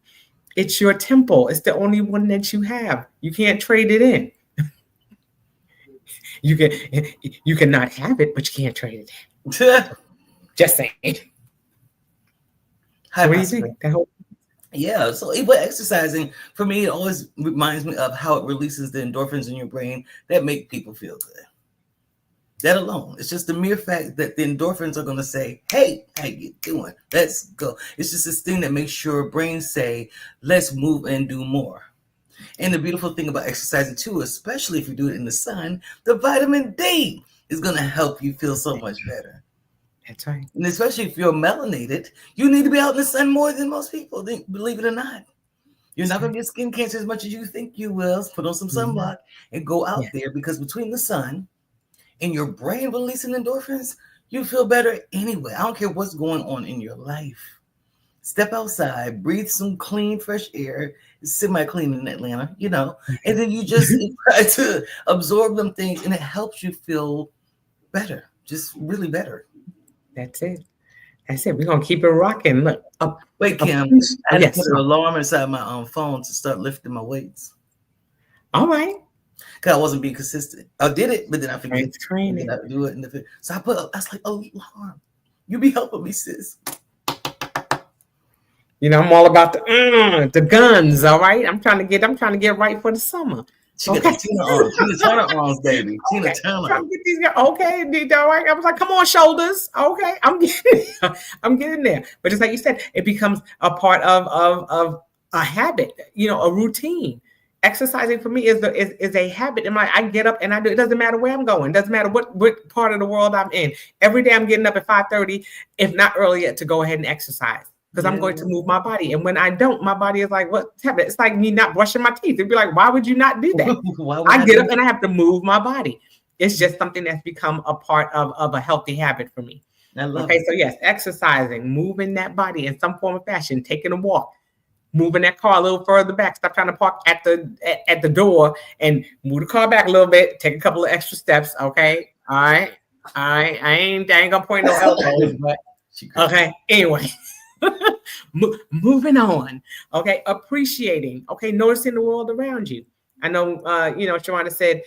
It's your temple. It's the only one that you have. You can't trade it in. You can you cannot have it, but you can't trade it in. Just saying. Hi, What do you possibly. think? That whole Yeah, so but exercising for me, it always reminds me of how it releases the endorphins in your brain that make people feel good. That alone, it's just the mere fact that the endorphins are going to say, "Hey, how you doing? Let's go." It's just this thing that makes your brain say, "Let's move and do more." And the beautiful thing about exercising too, especially if you do it in the sun, the vitamin D is going to help you feel so much better. That's right. And especially if you're melanated, you need to be out in the sun more than most people, believe it or not. You're That's not going right. to get skin cancer as much as you think you will. Put on some Mhm. sunblock and go Yeah. out there, because between the sun and your brain releasing endorphins, you feel better anyway. I don't care what's going on in your life. Step outside, breathe some clean, fresh air. It's semi-clean in Atlanta, and then you just try to absorb them things, and it helps you feel better, just really better. That's it. That's it. We're gonna keep it rocking. Look, Wait, up. Kim, I Oh had to yes. put an alarm inside my phone to start lifting my weights All right. because I wasn't being consistent. I did it, but then I forget, Strength and then training. I do it, so I was like, alarm. You be helping me, sis. I'm all about the guns. All right. I'm trying to get right for the summer. She got Okay. them Tina arms, Tina Turner arms, baby. Tina Okay. I'm Turner. trying to get these guys. Okay. All right. I was like, come on, shoulders. Okay. I'm getting I'm getting there. But just like you said, it becomes a part of a habit, a routine. Exercising for me is a habit. And I get up and I do. It doesn't matter where I'm going. It doesn't matter what part of the world I'm in. Every day I'm getting up at 5:30, if not earlier, to go ahead and exercise because I'm Yeah. going to move my body. And when I don't, my body is like, what's happening? It's like me not brushing my teeth. It'd be like, why would you not do that? Why would I I get do up and I have to move my body. It's just something that's become a part of a healthy habit for me. that? I love Okay, it. so yes, exercising, moving that body in some form of fashion, taking a walk, moving that car a little further back. Stop trying to park at the door and move the car back a little bit. Take a couple of extra steps. Okay, all right, all right. I ain't gonna point no elbows, but She crazy. okay. Anyway, moving on. Okay, appreciating. Okay, noticing the world around you. I know, Sheronda said,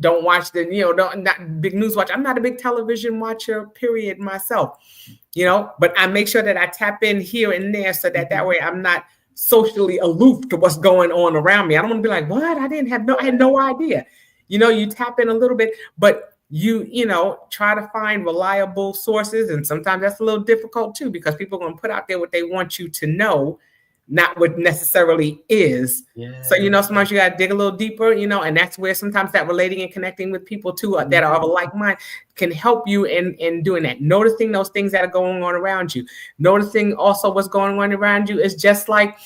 don't watch don't not big news watch. I'm not a big television watcher, period, myself. But I make sure that I tap in here and there so that way I'm not socially aloof to what's going on around me. I don't want to be like, what? I had no idea. You tap in a little bit, but you try to find reliable sources, and sometimes that's a little difficult too because people are going to put out there what they want you to know, not what necessarily is. So Yeah. sometimes you got to dig a little deeper, and that's where sometimes that relating and connecting with people too that are of a like mind can help you in doing that. Noticing those things that are going on around you. Noticing also what's going on around you is just like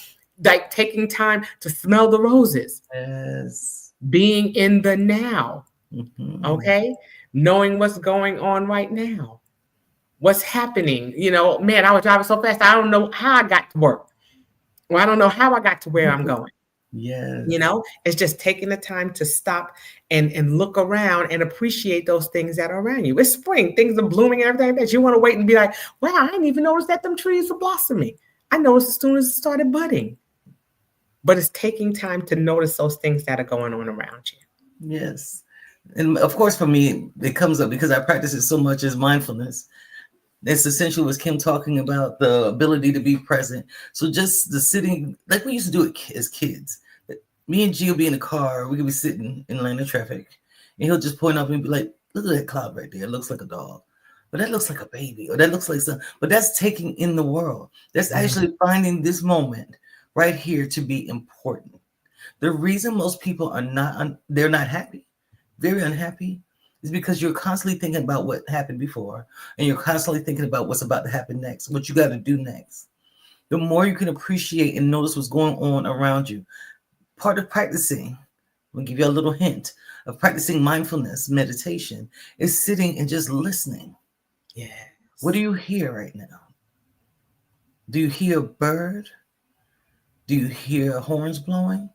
taking time to smell the roses, Yes. being in the now. Mm-hmm. Okay, knowing what's going on right now, what's happening. Man, I was driving so fast, I don't know how I got to work. Well, I don't know how I got to where I'm going. Yes. It's just taking the time to stop and look around and appreciate those things that are around you. It's spring, things are blooming and everything that you want to wait and be like, wow, I didn't even notice that them trees were blossoming. I noticed as soon as it started budding. But it's taking time to notice those things that are going on around you. Yes. And of course, for me, it comes up because I practice it so much as mindfulness. It's essentially what Kim talking about, the ability to be present. So just the sitting, like we used to do it as kids. Me and G will be in the car. We could be sitting in line of traffic, and he'll just point up and be like, "Look at that cloud right there. It looks like a dog." but that looks like a baby, or that looks like some, but that's taking in the world. That's Yeah. actually finding this moment right here to be important. The reason most people are they're not happy, very unhappy, is because you're constantly thinking about what happened before, and you're constantly thinking about what's about to happen next, what you got to do next. The more you can appreciate and notice what's going on around you, part of practicing, I'll give you a little hint of practicing mindfulness meditation, is sitting and just listening. What do Yes. you hear right now? Do you hear a bird? Do you hear horns blowing?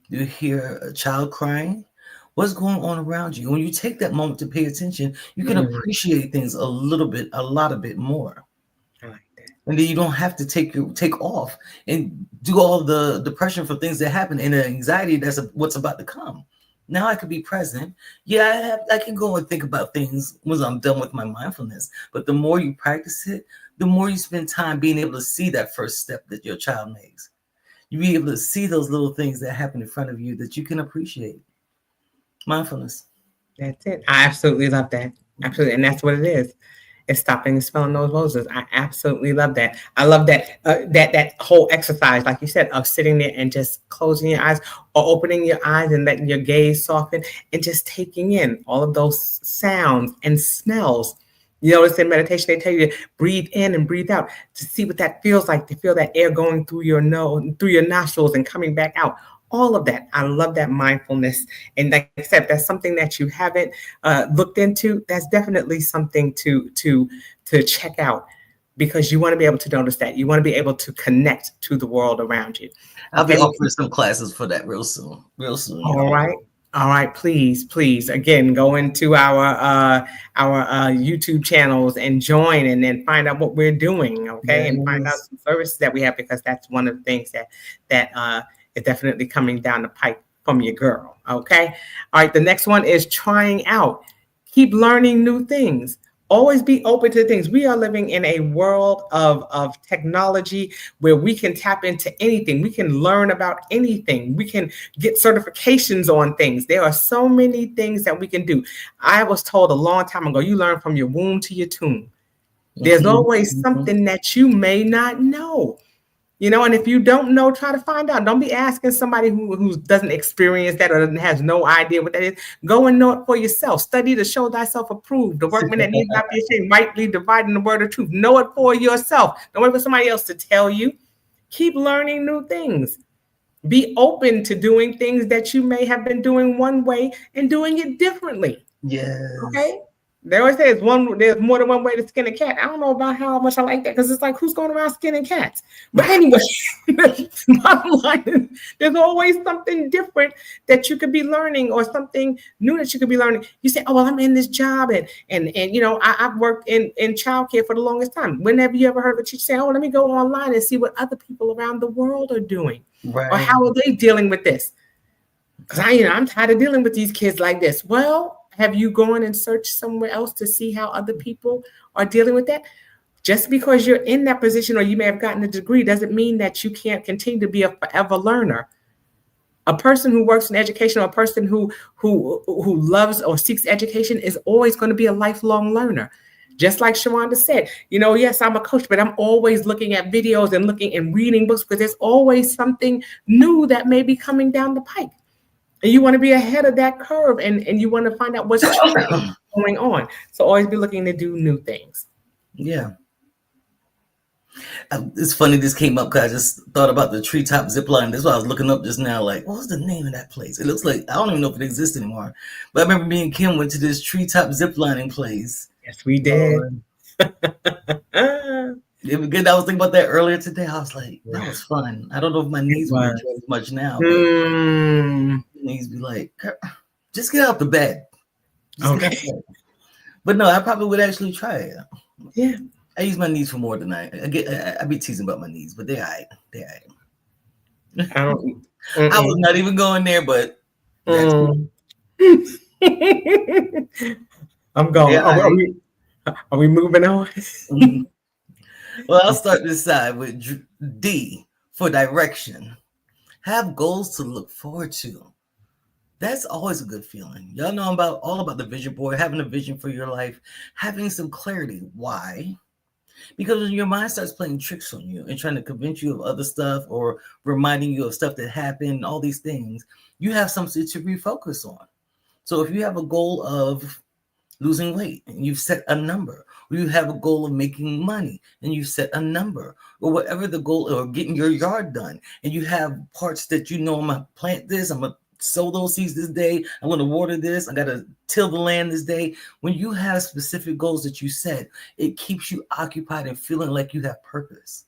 Do you hear a child crying? What's going on around you? When you take that moment to pay attention, you can Mm, appreciate things a little bit, a lot of bit more. I like that. And then you don't have to take off and do all the depression for things that happen and the anxiety that's what's about to come. Now I could be present. Yeah, I can go and think about things once I'm done with my mindfulness. But the more you practice it, the more you spend time being able to see that first step that your child makes. You be able to see those little things that happen in front of you that you can appreciate. Mindfulness. That's it. I absolutely love that. Absolutely. And that's what it is. It's stopping and smelling those roses. I absolutely love that. I love that that whole exercise, like you said, of sitting there and just closing your eyes or opening your eyes and letting your gaze soften and just taking in all of those sounds and smells. You notice in meditation they tell you to breathe in and breathe out to see what that feels like, to feel that air going through your nose, through your nostrils and coming back out. All of that. I love that mindfulness. And like I said, if that's something that you haven't looked into, that's definitely something to check out because you want to be able to notice that. You want to be able to connect to the world around you. I'll be Okay. offering some classes for that real soon. Real soon, All y'all. right. All right, please, please, again, go into our YouTube channels and join, and then find out what we're doing, okay, and find out Yes. some services that we have because that's one of the things that is definitely coming down the pipe from your girl, okay. All right, the next one is trying out. Keep learning new things. Always be open to things. We are living in a world of technology where we can tap into anything. We can learn about anything. We can get certifications on things. There are so many things that we can do. I was told a long time ago, you learn from your womb to your tomb. There's Mhm, always mhm. something that you may not know. And if you don't know, try to find out. Don't be asking somebody who doesn't experience that or has no idea what that is. Go and know it for yourself. Study to show thyself approved. The workman that needs not be ashamed, rightly dividing the word of truth. Know it for yourself. Don't wait for somebody else to tell you. Keep learning new things. Be open to doing things that you may have been doing one way and doing it differently. Yes. Okay. They always say there's more than one way to skin a cat. I don't know about how much I like that because it's like who's going around skinning cats? But anyway, bottom line is, there's always something different that you could be learning or something new that you could be learning. You say, oh well, I'm in this job and I've worked in childcare for the longest time. Whenever you ever heard of a teacher say, oh, let me go online and see what other people around the world are doing or Right. how are they dealing with this? Because I'm tired of dealing with these kids like this. Well, have you gone and searched somewhere else to see how other people are dealing with that? Just because you're in that position or you may have gotten a degree doesn't mean that you can't continue to be a forever learner. A person who works in education or a person who loves or seeks education is always going to be a lifelong learner. Just like Sheronda said, yes, I'm a coach, but I'm always looking at videos and looking and reading books because there's always something new that may be coming down the pike. And you want to be ahead of that curve and you want to find out what's changing going on. So always be looking to do new things. Yeah. It's funny this came up because I just thought about the treetop zip line. That's what I was looking up just now. Like, what was the name of that place? It looks like I don't even know if it exists anymore. But I remember me and Kim went to this treetop zip lining place. Yes, we did. Lord. It was good. I was thinking about that earlier today. I was like, that Yeah, was fun. I don't know if my it knees would be was. doing as much now, but Mm, knees be like, just get out the bed. Just get out okay. the bed. But no, I probably would actually try it. Yeah. I use my knees for more than I be teasing about my knees, but they're all right. They're all right. I don't. I was Mm-mm. not even going there, but that's Mm. I'm they're going. all right. Are we moving on? Mhm. Well, I'll start this side with D for direction. Have goals to look forward to. That's always a good feeling. Y'all know about all about the vision board, having a vision for your life, having some clarity. Why? Because when your mind starts playing tricks on you and trying to convince you of other stuff or reminding you of stuff that happened, all these things, you have something to refocus on. So if you have a goal of losing weight and you've set a number, or you have a goal of making money and you set a number, or whatever the goal, or getting your yard done, and you have parts that you know, I'm gonna plant this, I'm gonna sow those seeds this day, I'm gonna water this, I gotta till the land this day. When you have specific goals that you set, it keeps you occupied and feeling like you have purpose.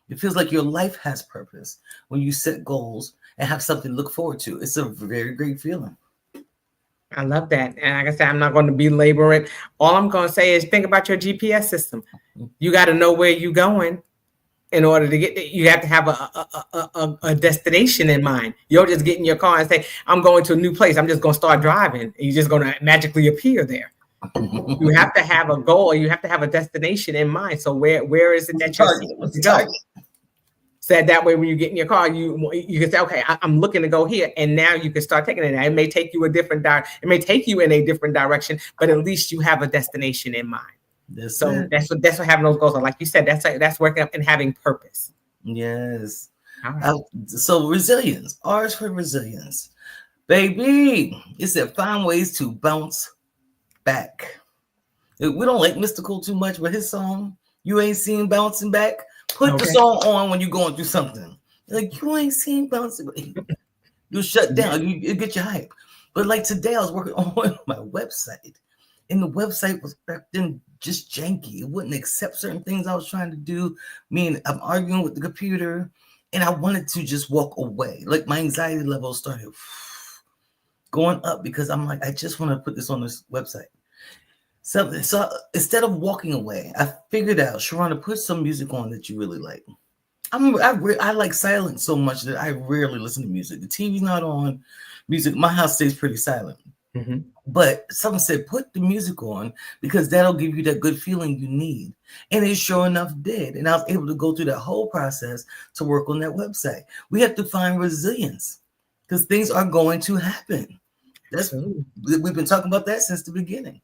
It feels like your life has purpose when you set goals and have something to look forward to. It's a very great feeling. I love that. And like I said, I'm not going to belabor it. All I'm going to say is think about your GPS system. You got to know where you're going in order to get there. You have to have a destination in mind. You don't just get in your car and say, I'm going to a new place. I'm just going to start driving. And you're just going to magically appear there. You have to have a goal. You have to have a destination in mind. So where is it that you're seeking to go? So that way, when you get in your car, you can say, okay, I'm looking to go here, and now you can start taking it. It may take you it may take you in a different direction, but at least you have a destination in mind. That's what having those goals are. Like you said, that's working up and having purpose. Yes. Right. So resilience, R's for resilience, baby. It said find ways to bounce back. We don't like Mystical too much, but his song, "You Ain't Seen Bouncing Back." Put the song on when you're going through something. Like, you ain't seen bouncing. You shut down. You get your hype. But like today, I was working on my website, and the website was back then just janky. It wouldn't accept certain things I was trying to do. I'm arguing with the computer, and I wanted to just walk away. Like my anxiety level started going up because I'm like, I just want to put this on this website. So instead of walking away, I figured out, Sheronda, put some music on that you really like. I like silence so much that I rarely listen to music. The TV's not on. Music, my house stays pretty silent. Mm-hmm. But someone said, put the music on because that'll give you that good feeling you need. And it sure enough did. And I was able to go through that whole process to work on that website. We have to find resilience because things are going to happen. We've been talking about that since the beginning.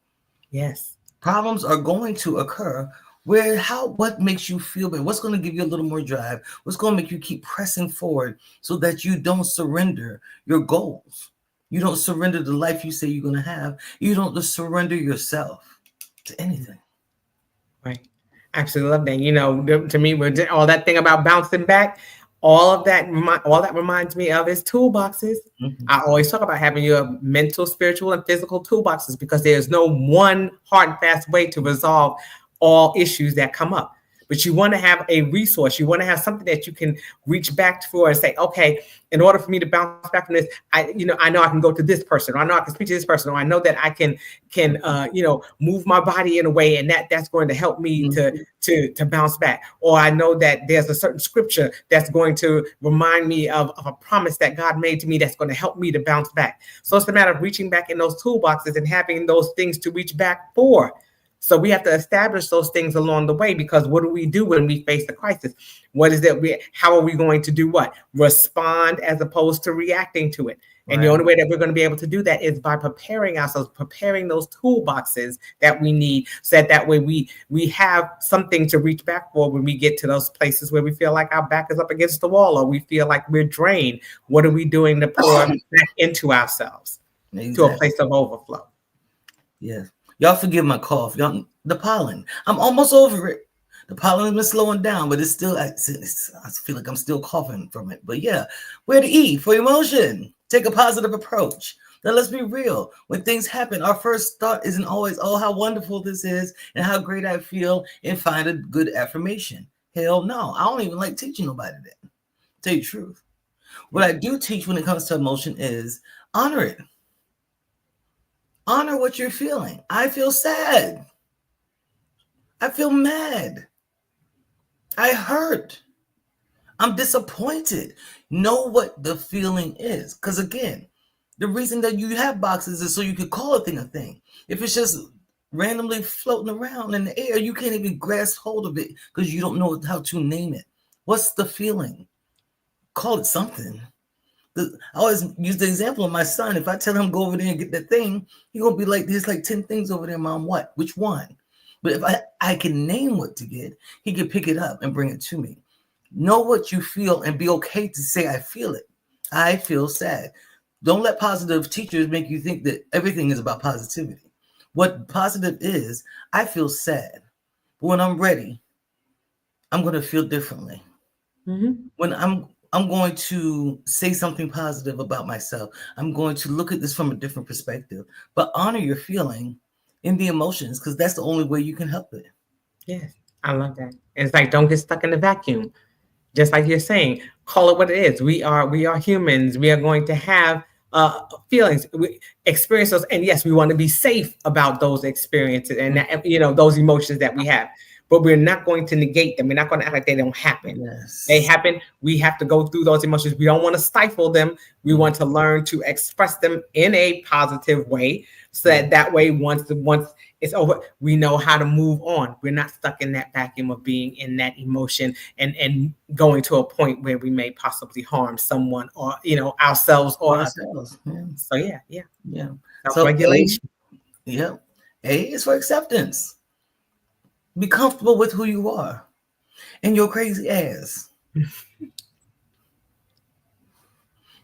Yes. Problems are going to occur. What makes you feel better? What's going to give you a little more drive? What's going to make you keep pressing forward so that you don't surrender your goals? You don't surrender the life you say you're going to have. You don't just surrender yourself to anything. Right. Absolutely love that. To me, all that thing about bouncing back, all that reminds me of is toolboxes. Mm-hmm. I always talk about having your mental, spiritual, and physical toolboxes because there's no one hard and fast way to resolve all issues that come up. But you want to have a resource. You want to have something that you can reach back for and say, okay, in order for me to bounce back from this, I know I can go to this person, or I know I can speak to this person, or I know that I can move my body in a way, and that's going to help me to bounce back. Or I know that there's a certain scripture that's going to remind me of a promise that God made to me that's going to help me to bounce back. So it's a matter of reaching back in those toolboxes and having those things to reach back for. So we have to establish those things along the way, because what do we do when we face the crisis? What is it? How are we going to do what? Respond as opposed to reacting to it. And right. The only way that we're going to be able to do that is by preparing ourselves, preparing those toolboxes that we need, so that way we have something to reach back for when we get to those places where we feel like our back is up against the wall, or we feel like we're drained. What are we doing to pour back into ourselves to a place of overflow? Yeah. Y'all forgive my cough. The pollen. I'm almost over it. The pollen has been slowing down, but it's still, I feel like I'm still coughing from it. But yeah, where to E for emotion. Take a positive approach. Now let's be real. When things happen, our first thought isn't always, oh, how wonderful this is and how great I feel, and find a good affirmation. Hell no. I don't even like teaching nobody that. Tell you the truth. What I do teach when it comes to emotion is honor it. Honor what you're feeling. I feel sad. I feel mad. I hurt. I'm disappointed. Know what the feeling is. Because again, the reason that you have boxes is so you can call a thing. If it's just randomly floating around in the air, you can't even grasp hold of it because you don't know how to name it. What's the feeling? Call it something. I always use the example of my son. If I tell him go over there and get that thing, he gonna be like, "There's like 10 things over there, mom. What? Which one?" But if I can name what to get, he can pick it up and bring it to me. Know what you feel and be okay to say, "I feel it. I feel sad." Don't let positive teachers make you think that everything is about positivity. What positive is, I feel sad. But when I'm ready, I'm going to feel differently. Mhm. When I'm going to say something positive about myself. I'm going to look at this from a different perspective. But honor your feeling in the emotions because that's the only way you can help it. Yes, I love that. And it's like, don't get stuck in the vacuum. Just like you're saying, call it what it is. We are humans. We are going to have feelings, experiences, and yes, we want to be safe about those experiences and that, those emotions that we have. But we're not going to negate them. We're not going to act like they don't happen. They Yes. happen. We have to go through those emotions. We don't want to stifle them. We want to learn to express them in a positive way, so that way, once it's over, we know how to move on. We're not stuck in that vacuum of being in that emotion and going to a point where we may possibly harm someone or ourselves or For others. ourselves. Yeah. So yeah, yeah, Yeah. So A, self-regulation. yeah. A is for acceptance. Be comfortable with who you are and your crazy ass.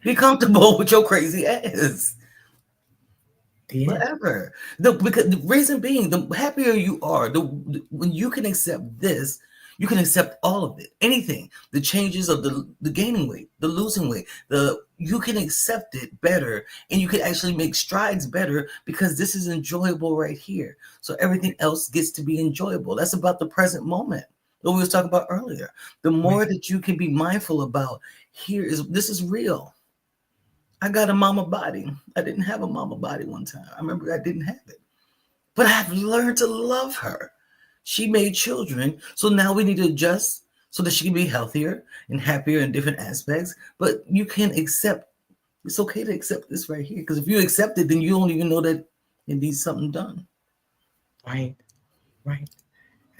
Be comfortable with your crazy ass. Yeah, Forever. Because the reason being, the happier you are, when you can accept this, you can accept all of it. Anything. The changes of the gaining weight, the losing weight, the you can accept it better and you can actually make strides better because this is enjoyable right here. So everything else gets to be enjoyable. That's about the present moment. What we was talking about earlier. The more right, that you can be mindful about, this is real. I got a mama body. I didn't have a mama body one time. I remember I didn't have it. But I've learned to love her. She made children. So now we need to adjust so that she can be healthier and happier in different aspects. But you can accept, it's okay to accept this right here. Because if you accept it, then you don't even know that it needs something done. right, right.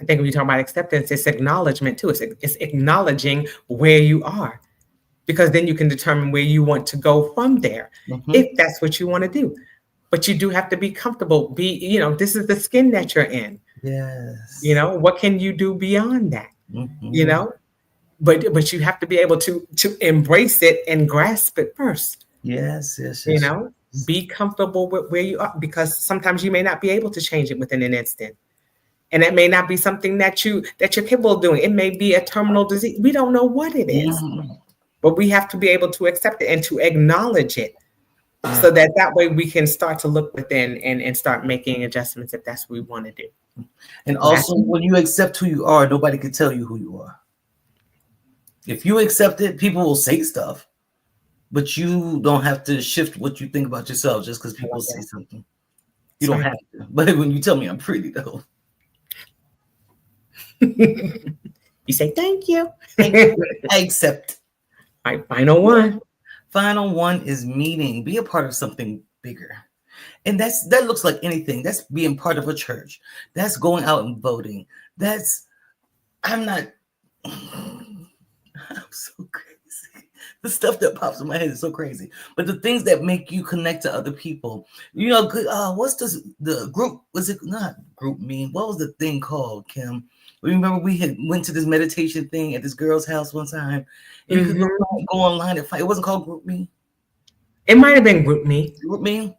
I think when you talk about acceptance, it's acknowledgement too. It's acknowledging where you are, because then you can determine where you want to go from there, Mm-hmm. if that's what you want to do. But you do have to be comfortable. This is the skin that you're in. Yes. What can you do beyond that? You Mm-hmm. know, but you have to be able to embrace it and grasp it first. Yes, yes, You yes. know, be comfortable with where you are, because sometimes you may not be able to change it within an instant. And it may not be something that you're capable of doing. It may be a terminal disease. We don't know what it is, Mm-hmm. but we have to be able to accept it and to acknowledge it, Yeah. so that way we can start to look within and start making adjustments if that's what we want to do. And So that's also, when you accept who you are, nobody can tell you who you are. If you accept it, people will say stuff, but you don't have to shift what you think about yourself just because I people love say that. something. You That's don't right. have to. But when you tell me I'm pretty, though, You say thank you. thank you. I accept. All right, final Yeah. one. Final one is meeting. Be a part of something bigger. And that looks like anything. That's being part of a church. That's going out and voting. That's I'm not I'm so crazy. The stuff that pops in my head is so crazy. But the things that make you connect to other people, what's the group? Was it not group mean? What was the thing called, Kim? Remember we had went to this meditation thing at this girl's house one time, and you could Hmm. go online and find. It wasn't called group me. It might have been group me. Group me.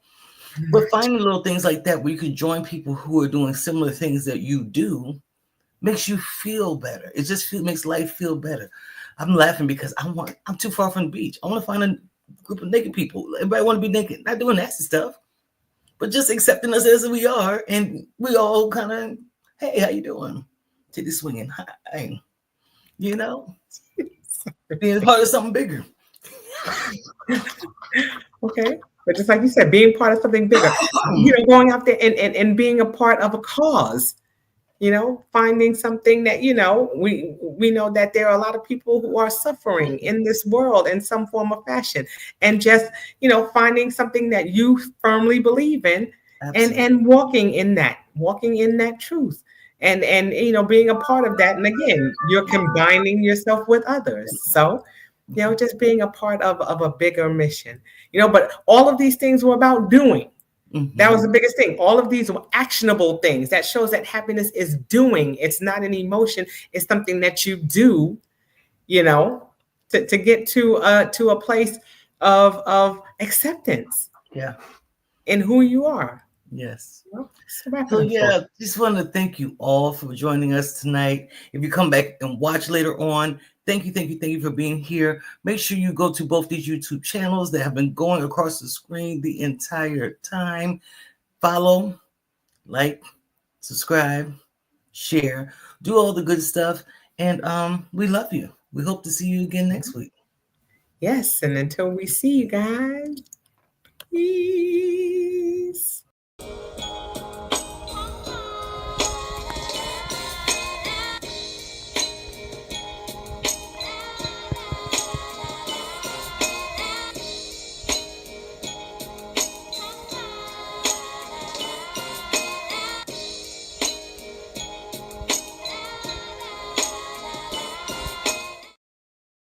I'm But not finding little things like that where you can join people who are doing similar things that you do makes you feel better. It just makes life feel better. I'm laughing because I'm too far from the beach. I want to find a group of naked people. Everybody want to be naked, not doing nasty stuff, but just accepting us as we are, and we all kind of, hey, how you doing? Titty swinging, hi, you know, being part of something bigger. okay. But just like you said, being part of something bigger, going out there and being a part of a cause, finding something that, we know that there are a lot of people who are suffering in this world in some form or fashion. And just, finding something that you firmly believe in, and Absolutely. and walking in that truth. And being a part of that. And again, you're combining yourself with others. So Okay. just being a part of a bigger mission. But all of these things were about doing. That was Hmm. the biggest thing. All of these were actionable things. That shows that happiness is doing. It's not an emotion. It's something that you do, you know, to get to a place of acceptance Yeah. in who you are. Yes. That's the wrap it So up for. yeah, just want to thank you all for joining us tonight. If you come back and watch later on, thank you for being here. Make sure you go to both these YouTube channels that have been going across the screen the entire time. Follow, like, subscribe, share, do all the good stuff, and we love you. We hope to see you again next week. Yes, and until we see you guys, peace.